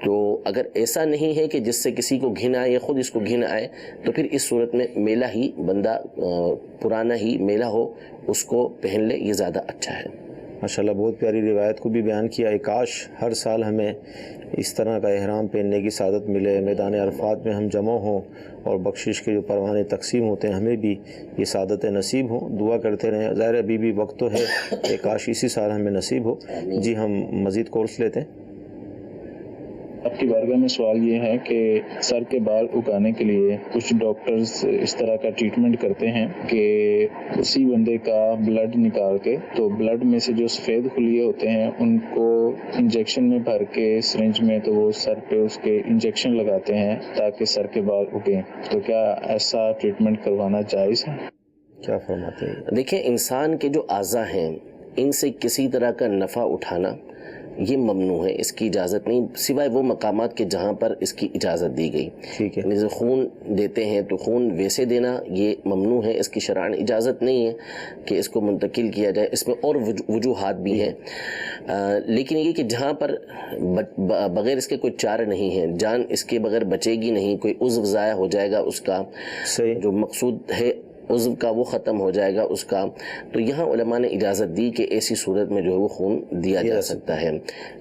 تو اگر ایسا نہیں ہے کہ جس سے کسی کو گھن آئے یا خود اس کو گھن آئے، تو پھر اس صورت میں میلا ہی بندہ، پرانا ہی میلا ہو، اس کو پہن لے، یہ زیادہ اچھا ہے. ماشاءاللہ، بہت پیاری روایت کو بھی بیان کیا. کاش ہر سال ہمیں اس طرح کا احرام پہننے کی سعادت ملے، میدان عرفات میں ہم جمع ہوں اور بخشش کے جو پروانے تقسیم ہوتے ہیں ہمیں بھی یہ سعادت نصیب ہوں. دعا کرتے رہیں. ظاہر ابھی بھی وقت تو ہے کہ کاش اسی سال ہمیں نصیب ہو. جی، ہم مزید کورس لیتے ہیں. آپ کی بارگاہ میں سوال یہ ہے کہ سر کے بال اگانے کے لیے کچھ ڈاکٹرز اس طرح کا ٹریٹمنٹ کرتے ہیں کہ اسی بندے کا بلڈ نکال کے تو بلڈ میں سے جو سفید خلیے ہوتے ہیں ان کو انجیکشن میں بھر کے سرنج میں تو وہ سر پہ اس کے انجیکشن لگاتے ہیں تاکہ سر کے بال اگیں. تو کیا ایسا ٹریٹمنٹ کروانا جائز ہے؟ کیا فرماتے ہیں؟ دیکھیں، انسان کے جو اعضاء ہیں ان سے کسی طرح کا نفع اٹھانا یہ ممنوع ہے، اس کی اجازت نہیں، سوائے وہ مقامات کے جہاں پر اس کی اجازت دی گئی. ٹھیک ہے. جیسے خون دیتے ہیں تو خون ویسے دینا یہ ممنوع ہے، اس کی شرعاً اجازت نہیں ہے کہ اس کو منتقل کیا جائے. اس میں اور وجوہات بھی ہیں، لیکن یہ کہ جہاں پر بغیر اس کے کوئی چارہ نہیں ہے، جان اس کے بغیر بچے گی نہیں، کوئی عضو ضائع ہو جائے گا، اس کا جو مقصود ہے عضو کا وہ ختم ہو جائے گا اس کا، تو یہاں علماء نے اجازت دی کہ ایسی صورت میں جو ہے وہ خون دیا جا سکتا ہے.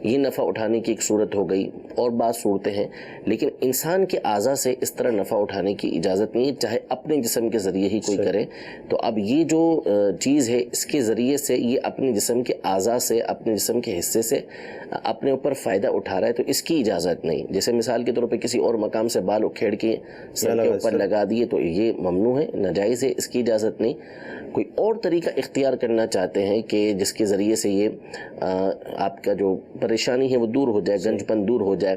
یہ نفع اٹھانے کی ایک صورت ہو گئی، اور بعض صورتیں ہیں، لیکن انسان کے اعضاء سے اس طرح نفع اٹھانے کی اجازت نہیں ہے، چاہے اپنے جسم کے ذریعے ہی کوئی کرے. تو اب یہ جو چیز ہے اس کے ذریعے سے یہ اپنے جسم کے اعضاء سے، اپنے جسم کے حصے سے اپنے اوپر فائدہ اٹھا رہا ہے، تو اس کی اجازت نہیں. جیسے مثال کے طور پہ کسی اور مقام سے بال اکھیڑ کے سر کے اوپر لگا دیے تو یہ ممنوع ہے، ناجائز ہے، اس کی اجازت نہیں. کوئی اور طریقہ اختیار کرنا چاہتے ہیں کہ جس کے ذریعے سے یہ آپ کا جو پریشانی ہے وہ دور ہو جائے، گنج پن دور ہو جائے،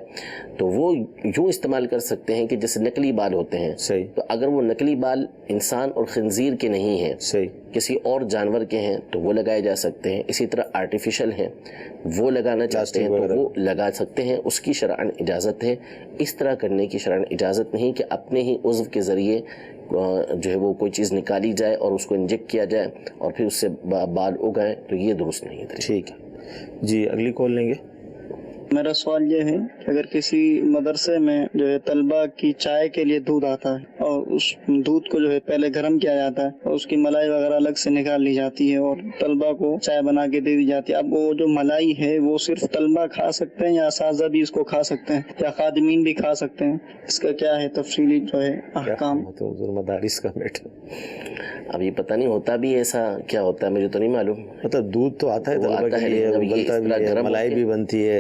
تو وہ یوں استعمال کر سکتے ہیں کہ جیسے نقلی بال ہوتے ہیں. صحیح. تو اگر وہ نقلی بال انسان اور خنزیر کے نہیں ہیں، صحیح، کسی اور جانور کے ہیں تو وہ لگائے جا سکتے ہیں. اسی طرح آرٹیفیشل ہیں، وہ لگانا چاہتے ہیں تو وہ لگا سکتے ہیں، اس کی شرعاً اجازت ہے. اس طرح کرنے کی شرعاً اجازت نہیں کہ اپنے ہی عضو کے ذریعے جو ہے وہ کوئی چیز نکالی جائے اور اس کو انجیکٹ کیا جائے اور پھر اس سے بال اگائے، تو یہ درست نہیں ہے. ٹھیک ہے جی، اگلی کال لیں گے. میرا سوال یہ ہے کہ اگر کسی مدرسے میں جو ہے طلبہ کی چائے کے لیے دودھ آتا ہے اور اس دودھ کو جو ہے پہلے گرم کیا جاتا ہے اور اس کی ملائی وغیرہ الگ سے نکال لی جاتی ہے اور طلبہ کو چائے بنا کے دے دی جاتی ہے، اب وہ جو ملائی ہے وہ صرف طلبہ کھا سکتے ہیں یا اساتذہ بھی اس کو کھا سکتے ہیں یا خادمین بھی کھا سکتے ہیں؟ اس کا کیا ہے تفصیلی جو ہے احکام؟ مدارس کا میٹر اب یہ پتہ نہیں ہوتا بھی ایسا کیا ہوتا ہے، مجھے تو نہیں معلوم. مطلب دودھ تو آتا ہے طلبہ کے لیے، ابلتا بھی ہے، ملائی بھی بنتی ہے.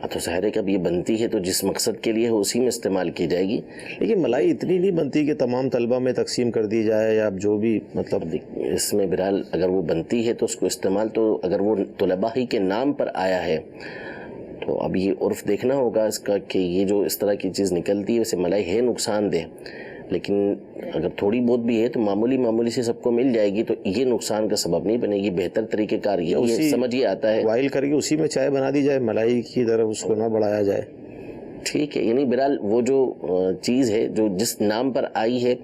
تو ظاہر ہے کہ اب یہ بنتی ہے تو جس مقصد کے لیے ہے اسی میں استعمال کی جائے گی. لیکن ملائی اتنی نہیں بنتی کہ تمام طلبہ میں تقسیم کر دی جائے یا جو بھی، مطلب اس میں بہرحال اگر وہ بنتی ہے تو اس کو استعمال، تو اگر وہ طلبہ ہی کے نام پر آیا ہے تو اب یہ عرف دیکھنا ہوگا اس کا کہ یہ جو اس طرح کی چیز نکلتی ہے ویسے ملائی ہے نقصان دہ، لیکن اگر تھوڑی بہت بھی ہے تو معمولی سے سب کو مل جائے گی تو یہ نقصان کا سبب نہیں بنے گی. بہتر طریقہ کار یہ سمجھ یہ آتا ہے بوائل کر کے اسی میں چائے بنا دی جائے، ملائی کی طرف اس کو نہ بڑھایا جائے. ٹھیک ہے، یعنی بہرحال وہ جو چیز ہے جو جس نام پر آئی ہے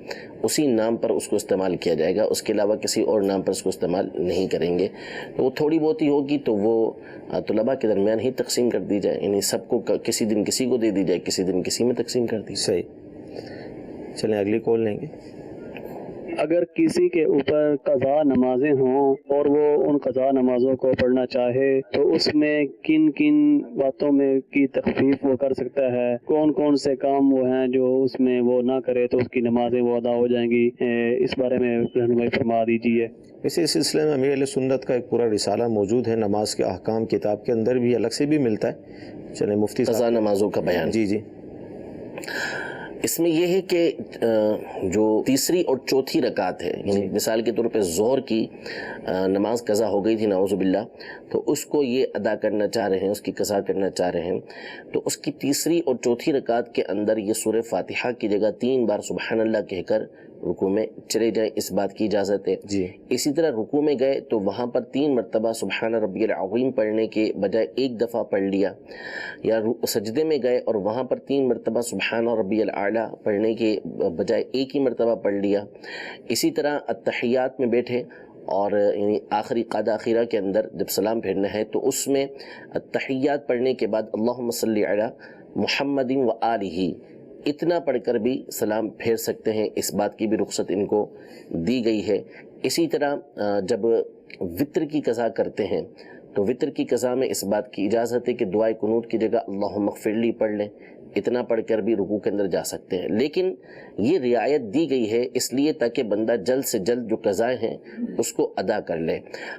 اسی نام پر اس کو استعمال کیا جائے گا، اس کے علاوہ کسی اور نام پر اس کو استعمال نہیں کریں گے. تو وہ تھوڑی بہت ہی ہوگی تو وہ طلباء کے درمیان ہی تقسیم کر دی جائے، یعنی سب کو کسی دن کسی کو دے دی جائے، کسی دن کسی میں تقسیم کر دی. صحیح. چلیں اگلی کال لیں گے. اگر کسی کے اوپر قضا نمازیں ہوں اور وہ ان قضا نمازوں کو پڑھنا چاہے تو اس میں کن کن باتوں میں کی تخفیف وہ کر سکتا ہے؟ کون کون سے کام وہ ہیں جو اس میں وہ نہ کرے تو اس کی نمازیں وہ ادا ہو جائیں گی؟ اس بارے میں رہنمائی فرما دیجیے. اسی سلسلے میں امیر اہل سنت کا ایک پورا رسالہ موجود ہے، نماز کے احکام کتاب کے اندر بھی الگ سے بھی ملتا ہے. چلیں مفتی قضا نمازوں کا بیان. جی. اس میں یہ ہے کہ جو تیسری اور چوتھی رکعت ہے، یعنی مثال کے طور پہ ظہر کی نماز قضا ہو گئی تھی نعوذ باللہ، تو اس کو یہ ادا کرنا چاہ رہے ہیں، اس کی قضا کرنا چاہ رہے ہیں، تو اس کی تیسری اور چوتھی رکعت کے اندر یہ سورہ فاتحہ کی جگہ 3 بار سبحان اللہ کہہ کر رکوع میں چلے جائیں، اس بات کی اجازت ہے. اسی طرح رکوع میں گئے تو وہاں پر 3 مرتبہ سبحان ربی العظیم پڑھنے کے بجائے 1 دفعہ پڑھ لیا، یا سجدے میں گئے اور وہاں پر 3 مرتبہ سبحان ربی الاعلیٰ پڑھنے کے بجائے 1 ہی مرتبہ پڑھ لیا. اسی طرح التحیات میں بیٹھے اور یعنی آخری قعدہ اخیرہ کے اندر جب سلام پھیرنا ہے تو اس میں التحیات پڑھنے کے بعد اللہم صلی علی محمد و آلہ اتنا پڑھ کر بھی سلام پھیر سکتے ہیں، اس بات کی بھی رخصت ان کو دی گئی ہے. اسی طرح جب وطر کی قضا کرتے ہیں تو وطر کی قضا میں اس بات کی اجازت ہے کہ دعائے قنوت کی جگہ اللہم اغفر لی پڑھ لیں، اتنا پڑھ کر بھی رکوع کے اندر جا سکتے ہیں. لیکن یہ رعایت دی گئی ہے اس لیے تاکہ بندہ جلد سے جلد جو قضائیں ہیں اس کو ادا کر لے.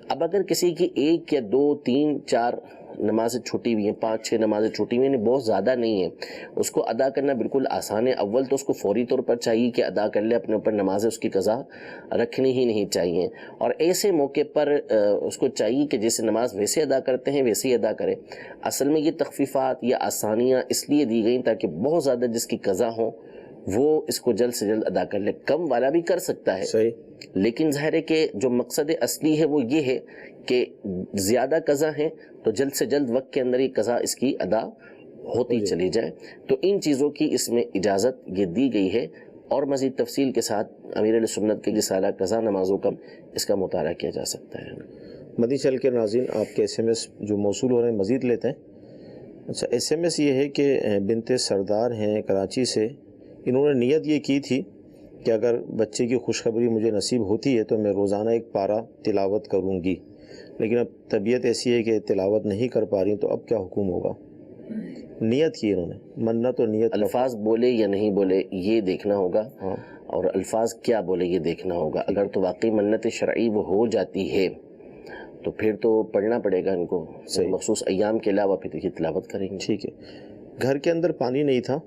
اب اگر کسی کی 1 یا 2 3 4 نمازیں چھوٹی ہوئی ہیں, 5-6 نمازیں چھوٹی ہوئی ہیں, بہت زیادہ نہیں ہیں, اس کو ادا کرنا بالکل آسان ہے. اول تو اس کو فوری طور پر چاہیے کہ ادا کر لے, اپنے اوپر نمازیں اس کی قضا رکھنی ہی نہیں چاہیے, اور ایسے موقع پر اس کو چاہیے کہ جیسے نماز ویسے ادا کرتے ہیں ویسے ہی ادا کرے. اصل میں یہ تخفیفات یا آسانیاں اس لیے دی گئیں تاکہ بہت زیادہ جس کی قضا ہو وہ اس کو جلد سے جلد ادا کر لے. کم والا بھی کر سکتا ہے صحیح, لیکن ظاہر ہے کہ جو مقصد اصلی ہے وہ یہ ہے کہ زیادہ قضا ہیں تو جلد سے جلد وقت کے اندر ہی قضا اس کی ادا ہوتی چلی جائے. تو ان چیزوں کی اس میں اجازت یہ دی گئی ہے, اور مزید تفصیل کے ساتھ امیر اہل سنت کے رسالہ قضا نمازوں کا اس کا مطالعہ کیا جا سکتا ہے. مدی چل کے ناظرین آپ کے ایس ایم ایس جو موصول ہو رہے ہیں مزید لیتے ہیں. اچھا, ایس ایم ایس یہ ہے کہ بنت سردار ہیں کراچی سے, انہوں نے نیت یہ کی تھی کہ اگر بچے کی خوشخبری مجھے نصیب ہوتی ہے تو میں روزانہ ایک پارہ تلاوت کروں گی, لیکن اب طبیعت ایسی ہے کہ تلاوت نہیں کر پا رہی, تو اب کیا حکم ہوگا؟ نیت کی انہوں نے, منت اور نیت, الفاظ بولے یا نہیں بولے یہ دیکھنا ہوگا, اور الفاظ کیا بولے یہ دیکھنا ہوگا. اگر تو واقعی منت شرعی وہ ہو جاتی ہے تو پھر تو پڑھنا پڑے گا ان کو, مخصوص ایام کے علاوہ پھر یہ تلاوت کریں گے. ٹھیک ہے. گھر کے اندر پانی نہیں تھا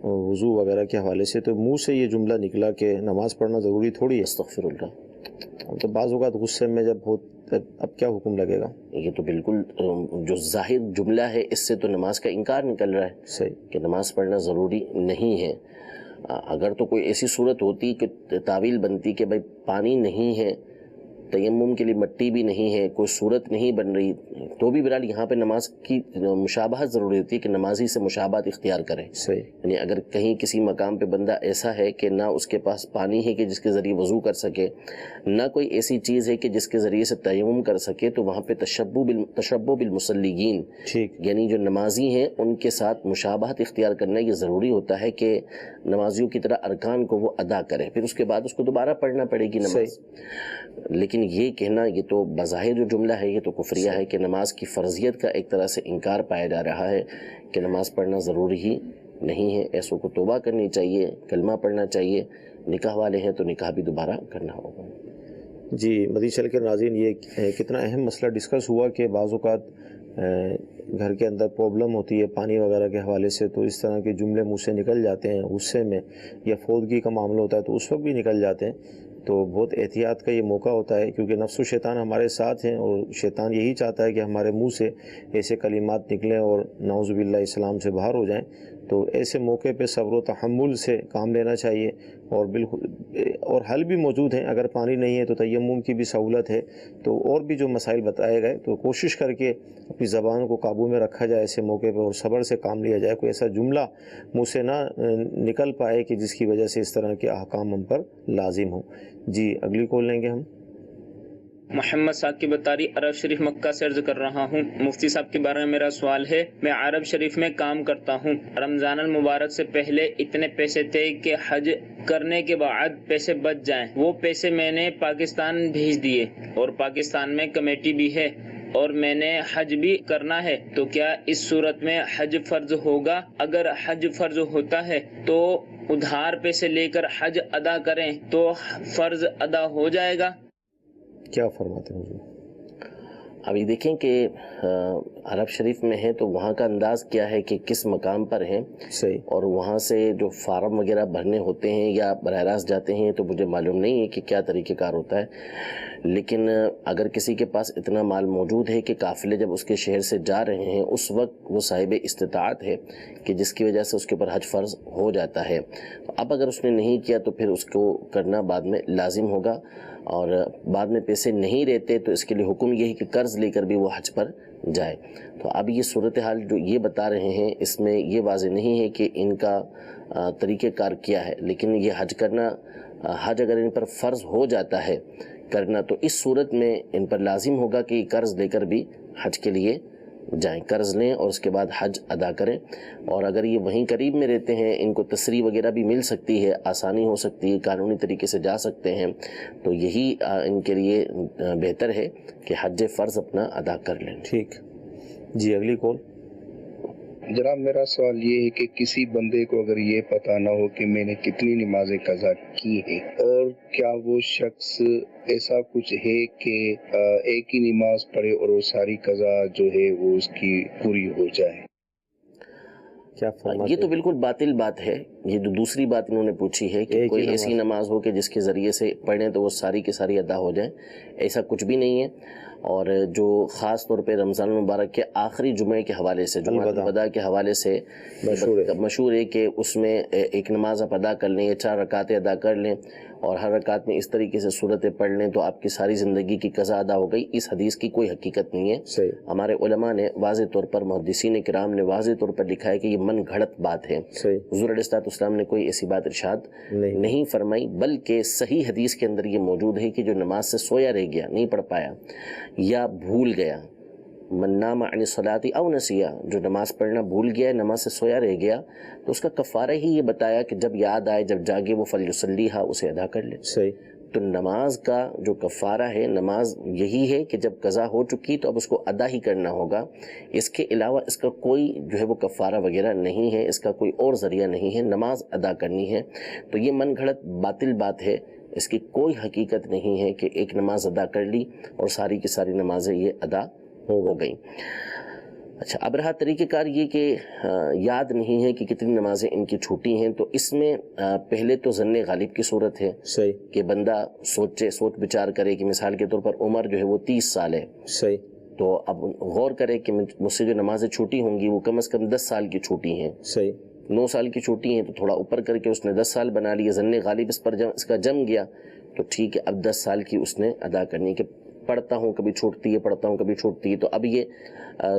وضو وغیرہ کے حوالے سے, تو منہ سے یہ جملہ نکلا کہ نماز پڑھنا ضروری تھوڑی ہے. استغفر اللہ. تو بعض اوقات غصے میں جب ہو, اب کیا حکم لگے گا؟ یہ تو بالکل جو ظاہر جملہ ہے اس سے تو نماز کا انکار نکل رہا ہے. صحیح, کہ نماز پڑھنا ضروری نہیں ہے. اگر تو کوئی ایسی صورت ہوتی کہ تعویل بنتی کہ بھائی پانی نہیں ہے, تیمم کے لیے مٹی بھی نہیں ہے, کوئی صورت نہیں بن رہی, تو بھی بہرحال یہاں پہ نماز کی مشابہت ضروری ہوتی ہے کہ نمازی سے مشابہت اختیار کرے. صحیح, یعنی اگر کہیں کسی مقام پہ بندہ ایسا ہے کہ نہ اس کے پاس پانی ہے کہ جس کے ذریعے وضو کر سکے, نہ کوئی ایسی چیز ہے کہ جس کے ذریعے سے تیمم کر سکے, تو وہاں پہ تشبہ بالمصلیین, ٹھیک, یعنی جو نمازی ہیں ان کے ساتھ مشابہت اختیار کرنا یہ ضروری ہوتا ہے کہ نمازیوں کی طرح ارکان کو وہ ادا کرے, پھر اس کے بعد اس کو دوبارہ پڑھنا پڑے گی نماز. لیکن یہ کہنا, یہ تو بظاہر جو جملہ ہے یہ تو کفریہ ہے کہ نماز کی فرضیت کا ایک طرح سے انکار پایا جا رہا ہے کہ نماز پڑھنا ضروری ہی نہیں ہے. ایسوں کو توبہ کرنی چاہیے, کلمہ پڑھنا چاہیے, نکاح والے ہیں تو نکاح بھی دوبارہ کرنا ہوگا. جی مدی چل کے ناظرین, یہ کتنا اہم مسئلہ ڈسکس ہوا کہ بعض اوقات گھر کے اندر پرابلم ہوتی ہے پانی وغیرہ کے حوالے سے, تو اس طرح کے جملے منہ سے نکل جاتے ہیں غصے میں, یا فوتگی کا معاملہ ہوتا ہے تو اس وقت بھی نکل جاتے ہیں. تو بہت احتیاط کا یہ موقع ہوتا ہے, کیونکہ نفس و شیطان ہمارے ساتھ ہیں, اور شیطان یہی چاہتا ہے کہ ہمارے منہ سے ایسے کلمات نکلیں اور نعوذ باللہ اسلام سے باہر ہو جائیں. تو ایسے موقع پہ صبر و تحمل سے کام لینا چاہیے, اور بالکل اور حل بھی موجود ہیں. اگر پانی نہیں ہے تو تیمم کی بھی سہولت ہے, تو اور بھی جو مسائل بتائے گئے, تو کوشش کر کے اپنی زبان کو قابو میں رکھا جائے ایسے موقع پہ, اور صبر سے کام لیا جائے. کوئی ایسا جملہ منہ سے نہ نکل پائے کہ جس کی وجہ سے اس طرح کے احکام ہم پر لازم ہوں. جی اگلی کال لیں گے ہم. محمد ثاقب اتاری عرب شریف مکہ سے عرض کر رہا ہوں. مفتی صاحب کے بارے میں میرا سوال ہے. میں عرب شریف میں کام کرتا ہوں. رمضان المبارک سے پہلے اتنے پیسے تھے کہ حج کرنے کے بعد پیسے بچ جائیں. وہ پیسے میں نے پاکستان بھیج دیے, اور پاکستان میں کمیٹی بھی ہے, اور میں نے حج بھی کرنا ہے. تو کیا اس صورت میں حج فرض ہوگا؟ اگر حج فرض ہوتا ہے تو ادھار پیسے لے کر حج ادا کریں تو فرض ادا ہو جائے گا؟ کیا فرماتے ہیں حضور؟ ابھی دیکھیں کہ عرب شریف میں ہے تو وہاں کا انداز کیا ہے کہ کس مقام پر ہیں. صحیح, اور وہاں سے جو فارم وغیرہ بھرنے ہوتے ہیں یا براہ راست جاتے ہیں تو مجھے معلوم نہیں ہے کہ کیا طریقہ کار ہوتا ہے. لیکن اگر کسی کے پاس اتنا مال موجود ہے کہ قافلے جب اس کے شہر سے جا رہے ہیں اس وقت وہ صاحب استطاعت ہے کہ جس کی وجہ سے اس کے اوپر حج فرض ہو جاتا ہے. اب اگر اس نے نہیں کیا تو پھر اس کو کرنا بعد میں لازم ہوگا, اور بعد میں پیسے نہیں رہتے تو اس کے لیے حکم یہی کہ قرض لے کر بھی وہ حج پر جائے. تو اب یہ صورتحال جو یہ بتا رہے ہیں اس میں یہ واضح نہیں ہے کہ ان کا طریقہ کار کیا ہے. لیکن یہ حج کرنا, حج اگر ان پر فرض ہو جاتا ہے کرنا, تو اس صورت میں ان پر لازم ہوگا کہ قرض لے کر بھی حج کے لیے جائیں, قرض لیں اور اس کے بعد حج ادا کریں. اور اگر یہ وہیں قریب میں رہتے ہیں, ان کو تسریح وغیرہ بھی مل سکتی ہے, آسانی ہو سکتی ہے, قانونی طریقے سے جا سکتے ہیں, تو یہی ان کے لیے بہتر ہے کہ حج فرض اپنا ادا کر لیں. ٹھیک. جی اگلی کال. جناب میرا سوال یہ ہے کہ کسی بندے کو اگر یہ پتہ نہ ہو کہ میں نے کتنی نمازیں قضا کی ہیں، اور کیا وہ شخص ایسا کچھ ہے کہ ایک ہی نماز پڑھے اور وہ ساری قضا جو ہے وہ اس کی پوری ہو جائے؟ یہ تو بالکل باطل بات ہے. یہ جو دوسری بات انہوں نے پوچھی ہے کہ کوئی ایسی نماز ہو کہ جس کے ذریعے سے پڑھیں تو وہ ساری کی ساری ادا ہو جائیں، ایسا کچھ بھی نہیں ہے. اور جو خاص طور پہ رمضان المبارک کے آخری جمعے کے حوالے سے، جمعہ الوداع کے حوالے سے مشہور ہے کہ اس میں ایک نماز آپ ادا کر لیں یا 4 رکعتیں ادا کر لیں اور ہر رکعت میں اس طریقے سے صورتیں پڑھ لیں تو آپ کی ساری زندگی کی قضا ادا ہو گئی. اس حدیث کی کوئی حقیقت نہیں ہے. ہمارے علماء نے واضح طور پر، محدثین کرام نے واضح طور پر لکھا ہے کہ یہ من گھڑت بات ہے. حضور علیہ السلام نے کوئی ایسی بات ارشاد نہیں فرمائی، بلکہ صحیح حدیث کے اندر یہ موجود ہے کہ جو نماز سے سویا رہ گیا، نہیں پڑھ پایا یا بھول گیا، من نام عن الصلاۃ او نسیا، جو نماز پڑھنا بھول گیا ہے، نماز سے سویا رہ گیا، تو اس کا کفارہ ہی یہ بتایا کہ جب یاد آئے، جب جاگے، وہ فلیصلیھا، اسے ادا کر لے. تو نماز کا جو کفارہ ہے، نماز یہی ہے کہ جب قضا ہو چکی تو اب اس کو ادا ہی کرنا ہوگا. اس کے علاوہ اس کا کوئی جو ہے وہ کفارہ وغیرہ نہیں ہے، اس کا کوئی اور ذریعہ نہیں ہے، نماز ادا کرنی ہے. تو یہ من گھڑت باطل بات ہے، اس کی کوئی حقیقت نہیں ہے کہ ایک نماز ادا کر لی اور ساری کی ساری نمازیں یہ ادا ہو گئیں. اچھا، اب رہا طریقہ کار یہ کہ یاد نہیں ہے کہ کتنی نمازیں ان کی چھوٹی ہیں، تو اس میں پہلے تو ظن غالب کی صورت ہے کہ بندہ سوچ بچار کرے کہ مثال کے طور پر عمر جو ہے وہ 30 سال ہے، تو اب غور کرے کہ مجھ سے جو نمازیں چھوٹی ہوں گی وہ کم از کم 10 سال کی چھوٹی ہیں. 9 سال کی چھوٹی ہیں تو تھوڑا اوپر کر کے اس نے 10 سال بنا لیے. ظن غالب اس پر اس کا جم گیا تو ٹھیک ہے، اب 10 سال کی اس نے ادا کرنی کہ پڑھتا ہوں کبھی چھوٹتی ہے، پڑھتا ہوں کبھی چھوٹتی ہے. تو اب یہ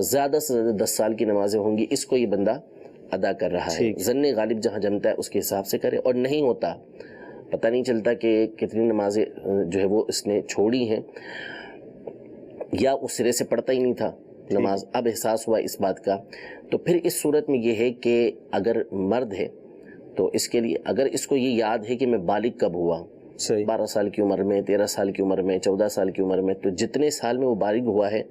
زیادہ سے زیادہ 10 سال کی نمازیں ہوں گی، اس کو یہ بندہ ادا کر رہا ہے. ظن غالب جہاں جمتا ہے اس کے حساب سے کرے. اور نہیں ہوتا، پتہ نہیں چلتا کہ کتنی نمازیں جو ہے وہ اس نے چھوڑی ہیں یا اس سرے سے پڑھتا ہی نہیں تھا نماز، اب احساس ہوا اس بات کا، تو پھر اس صورت میں یہ ہے کہ اگر مرد ہے تو اس کے لیے اگر اس کو یہ یاد ہے کہ میں بالغ کب ہوا، 12 سال کی عمر میں، 13 سال کی عمر میں، 14 سال کی عمر میں، تو جتنے سال میں وہ بالغ ہوا ہے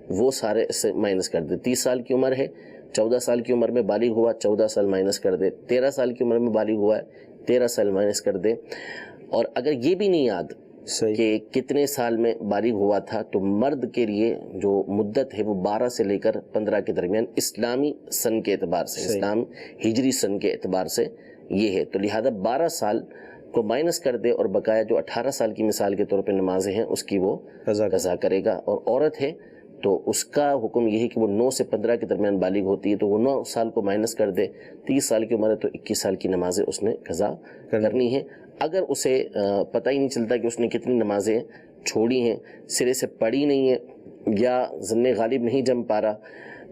وہ سارے اس سے مائنس کر دے. 30 سال کی عمر ہے، 14 سال کی عمر میں بالغ ہوا، 14 سال مائنس کر دے. 13 سال کی عمر میں بالغ ہوا ہے، 13 سال مائنس کر دے. اور اگر یہ بھی نہیں یاد کہ کتنے سال میں بالغ ہوا تھا، تو مرد کے لیے جو مدت ہے وہ 12 سے لے کر 15 کے درمیان اسلامی سن کے اعتبار سے، اسلام ہجری سن کے اعتبار سے یہ ہے. تو لہذا 12 سال کو مائنس کر دے اور بقایا جو 18 سال کی مثال کے طور پہ نمازیں ہیں اس کی وہ قضا کرے گا. اور عورت ہے تو اس کا حکم یہ ہے کہ وہ 9 سے 15 کے درمیان بالغ ہوتی ہے تو وہ 9 سال کو مائنس کر دے. 30 سال کی عمر ہے تو 21 سال کی نمازیں اس نے قضا کرنی ہے. اگر اسے پتہ ہی نہیں چلتا کہ اس نے کتنی نمازیں چھوڑی ہیں، سرے سے پڑھی نہیں ہے یا ظن غالب نہیں جم پا رہا،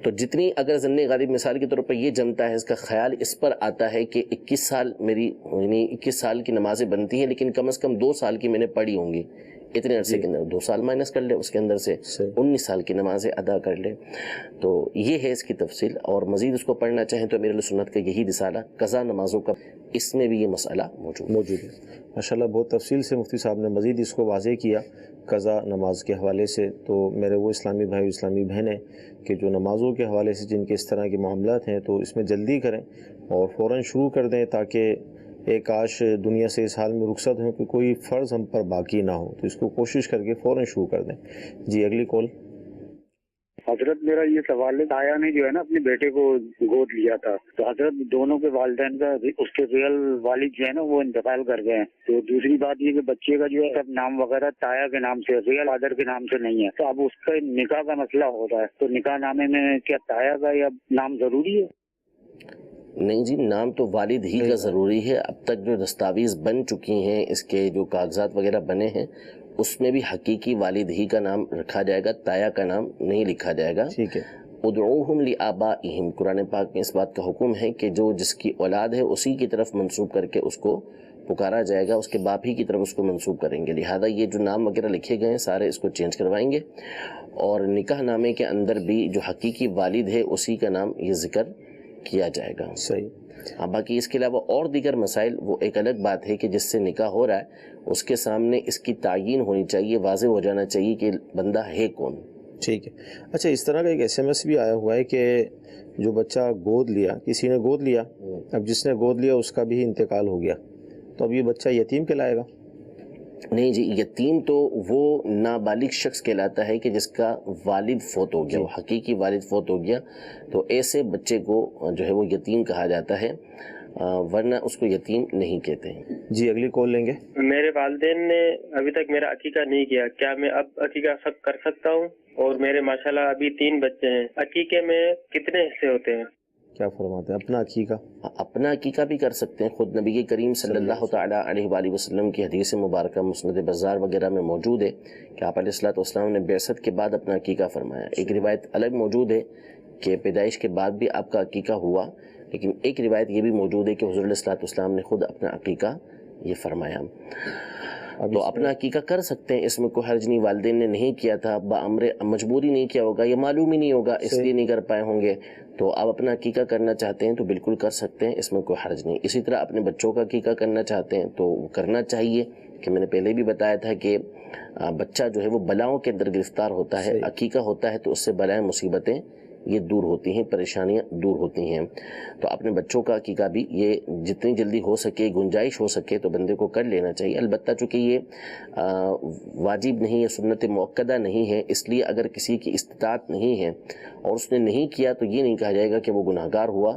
تو جتنی اگر ظن غالب مثال کے طور پر یہ جمتا ہے، اس کا خیال اس پر آتا ہے کہ 21 سال میری، یعنی 21 سال کی نمازیں بنتی ہیں لیکن کم از کم 2 سال کی میں نے پڑھی ہوں گی، اتنے عرصے کے اندر 2 سال مائنس کر لے، اس کے اندر سے 19 سال کی نمازیں ادا کر لے. تو یہ ہے اس کی تفصیل. اور مزید اس کو پڑھنا چاہیں تو امیر سنت کا یہی رسالہ قضا نمازوں کا، اس میں بھی یہ مسئلہ موجود ہے. ماشاءاللہ بہت تفصیل سے مفتی صاحب نے مزید اس کو واضح کیا قضا نماز کے حوالے سے. تو میرے وہ اسلامی بھائی اسلامی بہنیں کہ جو نمازوں کے حوالے سے جن کے اس طرح کے معاملات ہیں تو اس میں جلدی کریں اور فوراً شروع کر دیں تاکہ ایک آش دنیا سے اس حال میں رخصت ہوں کہ کوئی فرض ہم پر باقی نہ ہو. تو اس کو کوشش کر کے فوراً شروع کر دیں. جی اگلی کال. حضرت میرا یہ سوال ہے، آیا نے جو ہے نا اپنے بیٹے کو گود لیا تھا، تو حضرت دونوں کے والدین کا، اس کے ریئل والد جو ہے نا وہ انتقال کر گئے ہیں. تو دوسری بات یہ کہ بچے کا جو ہے سب نام وغیرہ تایا کے نام سے، ریئل فادر کے نام سے نہیں ہے. تو اب اس کا نکاح کا مسئلہ ہو رہا ہے، تو نکاح نامے میں کیا تایا کا یا نام ضروری ہے؟ نہیں جی، نام تو والد ہی کا ضروری ہے. اب تک جو دستاویز بن چکی ہیں، اس کے جو کاغذات وغیرہ بنے ہیں، اس میں بھی حقیقی والد ہی کا نام رکھا جائے گا، تایا کا نام نہیں لکھا جائے گا. ٹھیک ہے. ادعوہم لآبائہم، قرآن پاک میں اس بات کا حکم ہے کہ جو جس کی اولاد ہے اسی کی طرف منسوب کر کے اس کو پکارا جائے گا، اس کے باپ ہی کی طرف اس کو منسوب کریں گے. لہذا یہ جو نام وغیرہ لکھے گئے ہیں سارے اس کو چینج کروائیں گے، اور نکاح نامے کے اندر بھی جو حقیقی والد ہے اسی کا نام یہ ذکر کیا جائے گا. صحیح. ہاں، باقی اس کے علاوہ اور دیگر مسائل وہ ایک الگ بات ہے کہ جس سے نکاح ہو رہا ہے اس کے سامنے اس کی تعیین ہونی چاہیے، واضح ہو جانا چاہیے کہ بندہ ہے کون. ٹھیک ہے. اچھا اس طرح کا ایک SMS بھی آیا ہوا ہے کہ جو بچہ گود لیا، کسی نے گود لیا، اب جس نے گود لیا اس کا بھی انتقال ہو گیا، تو اب یہ بچہ یتیم کہلائے گا؟ نہیں جی، یتیم تو وہ نابالغ شخص کہلاتا ہے کہ جس کا والد فوت ہو گیا، وہ حقیقی والد فوت ہو گیا، تو ایسے بچے کو جو ہے وہ یتیم کہا جاتا ہے، ورنہ اس کو یتیم نہیں کہتے ہیں. جی اگلی کال لیں گے. میرے والدین نے ابھی تک میرا عقیقہ نہیں کیا، کیا میں اب عقیقہ سب کر سکتا ہوں؟ اور میرے ماشاءاللہ ابھی 3 بچے ہیں، عقیقے میں کتنے حصے ہوتے ہیں؟ کیا فرماتے ہیں؟ اپنا عقیقہ؟ اپنا عقیقہ بھی کر سکتے ہیں. خود نبی کریم صلی اللہ تعالیٰ علیہ وآلہ وسلم کی حدیث مبارکہ مسند بزار وغیرہ میں موجود ہے کہ آپ علیہ الصلوۃ والسلام نے بعثت کے بعد اپنا عقیقہ فرمایا. ایک روایت الگ موجود ہے کہ پیدائش کے بعد بھی آپ کا عقیقہ ہوا، لیکن ایک روایت یہ بھی موجود ہے کہ حضور علیہ الصلوۃ والسلام نے خود اپنا عقیقہ یہ فرمایا. تو اپنا عقیقہ کر سکتے ہیں، اس میں کوئی حرج نہیں. والدین نے نہیں کیا تھا، بامر مجبوری نہیں کیا ہوگا، یہ معلوم ہی نہیں ہوگا اس لیے نہیں کر پائے ہوں گے، تو آپ اپنا عقیقہ کرنا چاہتے ہیں تو بالکل کر سکتے ہیں، اس میں کوئی حرج نہیں. اسی طرح اپنے بچوں کا عقیقہ کرنا چاہتے ہیں تو کرنا چاہیے، کہ میں نے پہلے بھی بتایا تھا کہ بچہ جو ہے وہ بلاؤں کے اندر گرفتار ہوتا ہے، عقیقہ ہوتا ہے تو اس سے بلائیں مصیبتیں یہ دور ہوتی ہیں، پریشانیاں دور ہوتی ہیں. تو اپنے بچوں کا عقیقہ بھی یہ جتنی جلدی ہو سکے، گنجائش ہو سکے تو بندے کو کر لینا چاہیے. البتہ چونکہ یہ واجب نہیں ہے، سنت مؤکدہ نہیں ہے، اس لیے اگر کسی کی استطاعت نہیں ہے اور اس نے نہیں کیا تو یہ نہیں کہا جائے گا کہ وہ گناہ گار ہوا.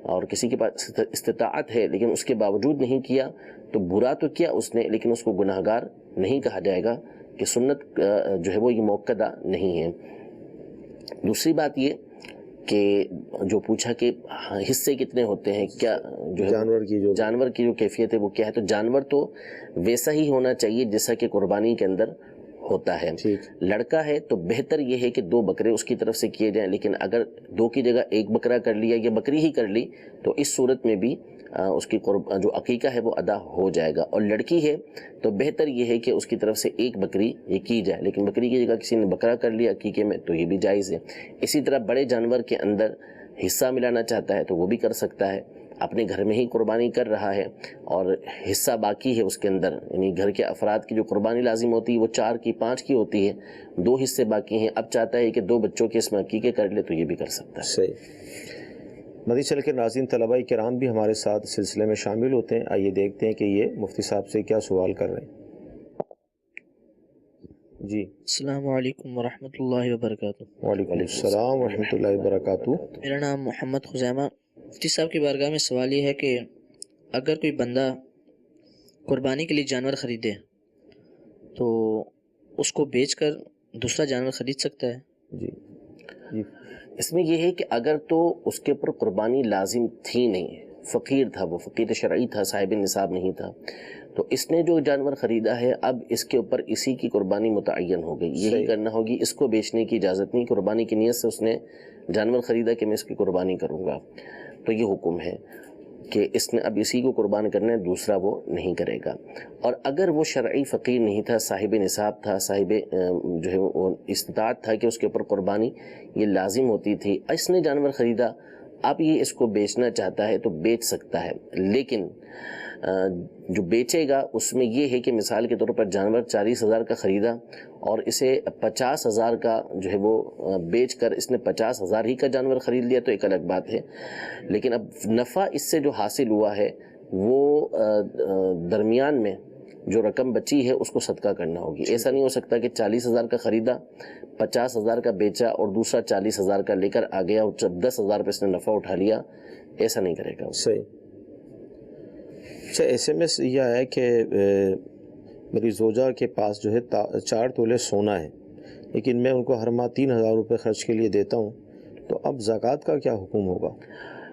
اور کسی کے پاس استطاعت ہے لیکن اس کے باوجود نہیں کیا تو برا تو کیا اس نے، لیکن اس کو گناہ گار نہیں کہا جائے گا، کہ سنت جو ہے وہ یہ مؤکدہ نہیں ہے. دوسری بات یہ کہ جو پوچھا کہ حصے کتنے ہوتے ہیں، کیا جو ہے جانور کی جو کیفیت ہے وہ کیا ہے، تو جانور تو ویسا ہی ہونا چاہیے جیسا کہ قربانی کے اندر ہوتا ہے. لڑکا ہے تو بہتر یہ ہے کہ 2 بکرے اس کی طرف سے کیے جائیں، لیکن اگر 2 کی جگہ 1 بکرا کر لیا یا بکری ہی کر لی تو اس صورت میں بھی اس کی جو عقیقہ ہے وہ ادا ہو جائے گا. اور لڑکی ہے تو بہتر یہ ہے کہ اس کی طرف سے 1 بکری یہ کی جائے، لیکن بکری کی جگہ کسی نے بکرا کر لیا عقیقے میں تو یہ بھی جائز ہے. اسی طرح بڑے جانور کے اندر حصہ ملانا چاہتا ہے تو وہ بھی کر سکتا ہے. اپنے گھر میں ہی قربانی کر رہا ہے اور حصہ باقی ہے اس کے اندر، یعنی گھر کے افراد کی جو قربانی لازم ہوتی ہے وہ 4 کی 5 کی ہوتی ہے، 2 حصے باقی ہیں، اب چاہتا ہے کہ 2 بچوں کے اس میں عقیقے کر لے تو یہ بھی کر سکتا ہے. صحیح. مدی چل کے ناظرین طلباء کرام بھی ہمارے ساتھ اس سلسلے میں شامل ہوتے ہیں. آئیے دیکھتے ہیں کہ یہ مفتی صاحب سے کیا سوال کر رہے ہیں. جی السلام علیکم ورحمۃ اللہ وبرکاتہ. وعلیکم السلام ورحمۃ اللہ وبرکاتہ. میرا نام محمد خزیمہ. مفتی صاحب کی بارگاہ میں سوال یہ ہے کہ اگر کوئی بندہ قربانی کے لیے جانور خریدے تو اس کو بیچ کر دوسرا جانور خرید سکتا ہے؟ جی اس میں یہ ہے کہ اگر تو اس کے اوپر قربانی لازم تھی نہیں، فقیر تھا، وہ فقیر شرعی تھا، صاحب نصاب نہیں تھا، تو اس نے جو جانور خریدا ہے اب اس کے اوپر اسی کی قربانی متعین ہو گئی، یہی کرنا ہوگی، اس کو بیچنے کی اجازت نہیں. قربانی کی نیت سے اس نے جانور خریدا کہ میں اس کی قربانی کروں گا، تو یہ حکم ہے کہ اس نے اب اسی کو قربان کرنا ہے، دوسرا وہ نہیں کرے گا. اور اگر وہ شرعی فقیر نہیں تھا، صاحب نصاب تھا، صاحب جو ہے وہ استطاعت تھا کہ اس کے اوپر قربانی یہ لازم ہوتی تھی، اس نے جانور خریدا، اب یہ اس کو بیچنا چاہتا ہے تو بیچ سکتا ہے. لیکن جو بیچے گا اس میں یہ ہے کہ مثال کے طور پر جانور 40,000 کا خریدا اور اسے 50,000 کا جو ہے وہ بیچ کر اس نے 50,000 ہی کا جانور خرید لیا تو ایک الگ بات ہے. لیکن اب نفع اس سے جو حاصل ہوا ہے وہ درمیان میں جو رقم بچی ہے اس کو صدقہ کرنا ہوگی. ایسا نہیں ہو سکتا کہ 40,000 کا خریدا، 50,000 کا بیچا اور دوسرا 40,000 کا لے کر آ گیا اور 10,000 پہ اس نے نفع اٹھا لیا، ایسا نہیں کرے گا. صحیح. اچھا SMS یہ آیا کہ میری زوجہ کے پاس جو ہے 4 تولے سونا ہے، لیکن میں ان کو ہر ماہ 3,000 روپے خرچ کے لیے دیتا ہوں، تو اب زکوٰۃ کا کیا حکم ہوگا؟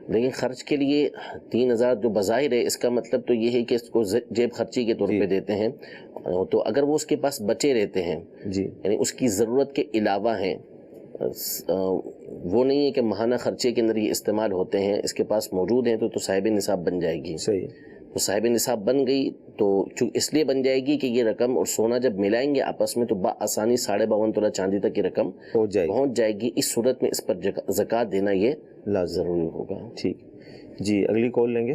دیکھیں خرچ کے لیے 3,000 جو بظاہر ہے اس کا مطلب تو یہ ہے کہ اس کو جیب خرچی کے طور پہ دیتے ہیں، تو اگر وہ اس کے پاس بچے رہتے ہیں یعنی اس کی ضرورت کے علاوہ ہیں، وہ نہیں ہے کہ ماہانہ خرچے کے اندر یہ استعمال ہوتے ہیں، اس کے پاس موجود ہیں تو صاحب نصاب بن جائے گی. صحیح. تو صاحب نصاب بن گئی تو اس لیے بن جائے گی کہ یہ رقم اور سونا جب ملائیں گے آپس میں تو بآسانی 52.5 تولہ چاندی تک کی رقم پہنچ جائے گی. اس صورت میں اس پر زکوٰۃ دینا یہ ضروری ہوگا. ٹھیک. جی اگلی کال لیں گے.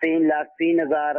3,03,000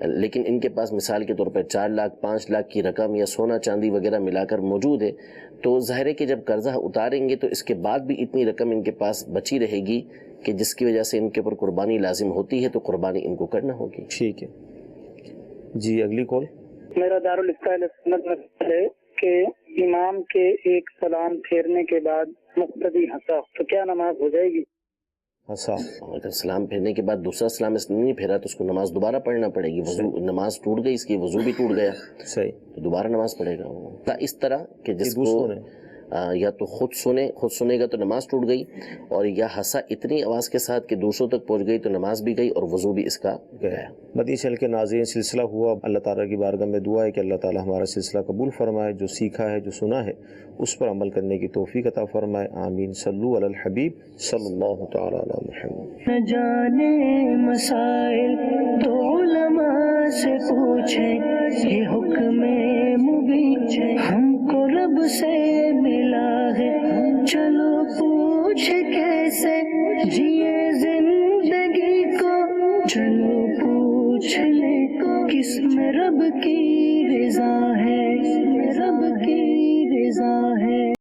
لیکن ان کے پاس مثال کے طور پر 4 لاکھ 5 لاکھ کی رقم یا سونا چاندی وغیرہ ملا کر موجود ہے، تو ظاہر ہے کہ جب قرضہ اتاریں گے تو اس کے بعد بھی اتنی رقم ان کے پاس بچی رہے گی کہ جس کی وجہ سے ان کے اوپر قربانی لازم ہوتی ہے، تو قربانی ان کو کرنا ہوگی۔ ٹھیک ہے جی، اگلی کال۔ میرا دارالفتاء سنت میں ہے کہ امام کے ایک سلام پھیرنے کے بعد مقتدی ہنسا تو کیا نماز ہو جائے گی؟ ہنسا، اگر سلام پھیرنے کے بعد دوسرا سلام اس نے نہیں پھیرا تو اس کو نماز دوبارہ پڑھنا پڑے گی، وضو نماز ٹوٹ گئی، اس کی وضو بھی ٹوٹ گیا، صحیح، تو دوبارہ نماز پڑھے گا۔ اس طرح کہ جس کو یا تو خود سنے گا تو نماز ٹوٹ گئی، اور یا ہنسا اتنی آواز کے ساتھ کہ دوسروں تک پہنچ گئی تو نماز بھی گئی اور وضو بھی اس کا گیا۔ مدنی چینل کے ناظرین، سلسلہ ہوا، اللہ تعالیٰ کی بارگاہ میں دعا ہے کہ اللہ تعالیٰ ہمارا سلسلہ قبول فرمائے، جو سیکھا ہے جو سنا ہے اس پر عمل کرنے کی توفیق عطا فرمائے، آمین۔ صلو علی الحبیب صلی اللہ تعالیٰ علی محمد۔ نہ جانے مسائل تو علماء سے پوچھیں، یہ حکم مبین ہم کو رب سے ملا ہے، چلو پوچھ کیسے جیے زندگی کو، چلو پوچھ لے کس میں رب کی رضا ہے، رب کی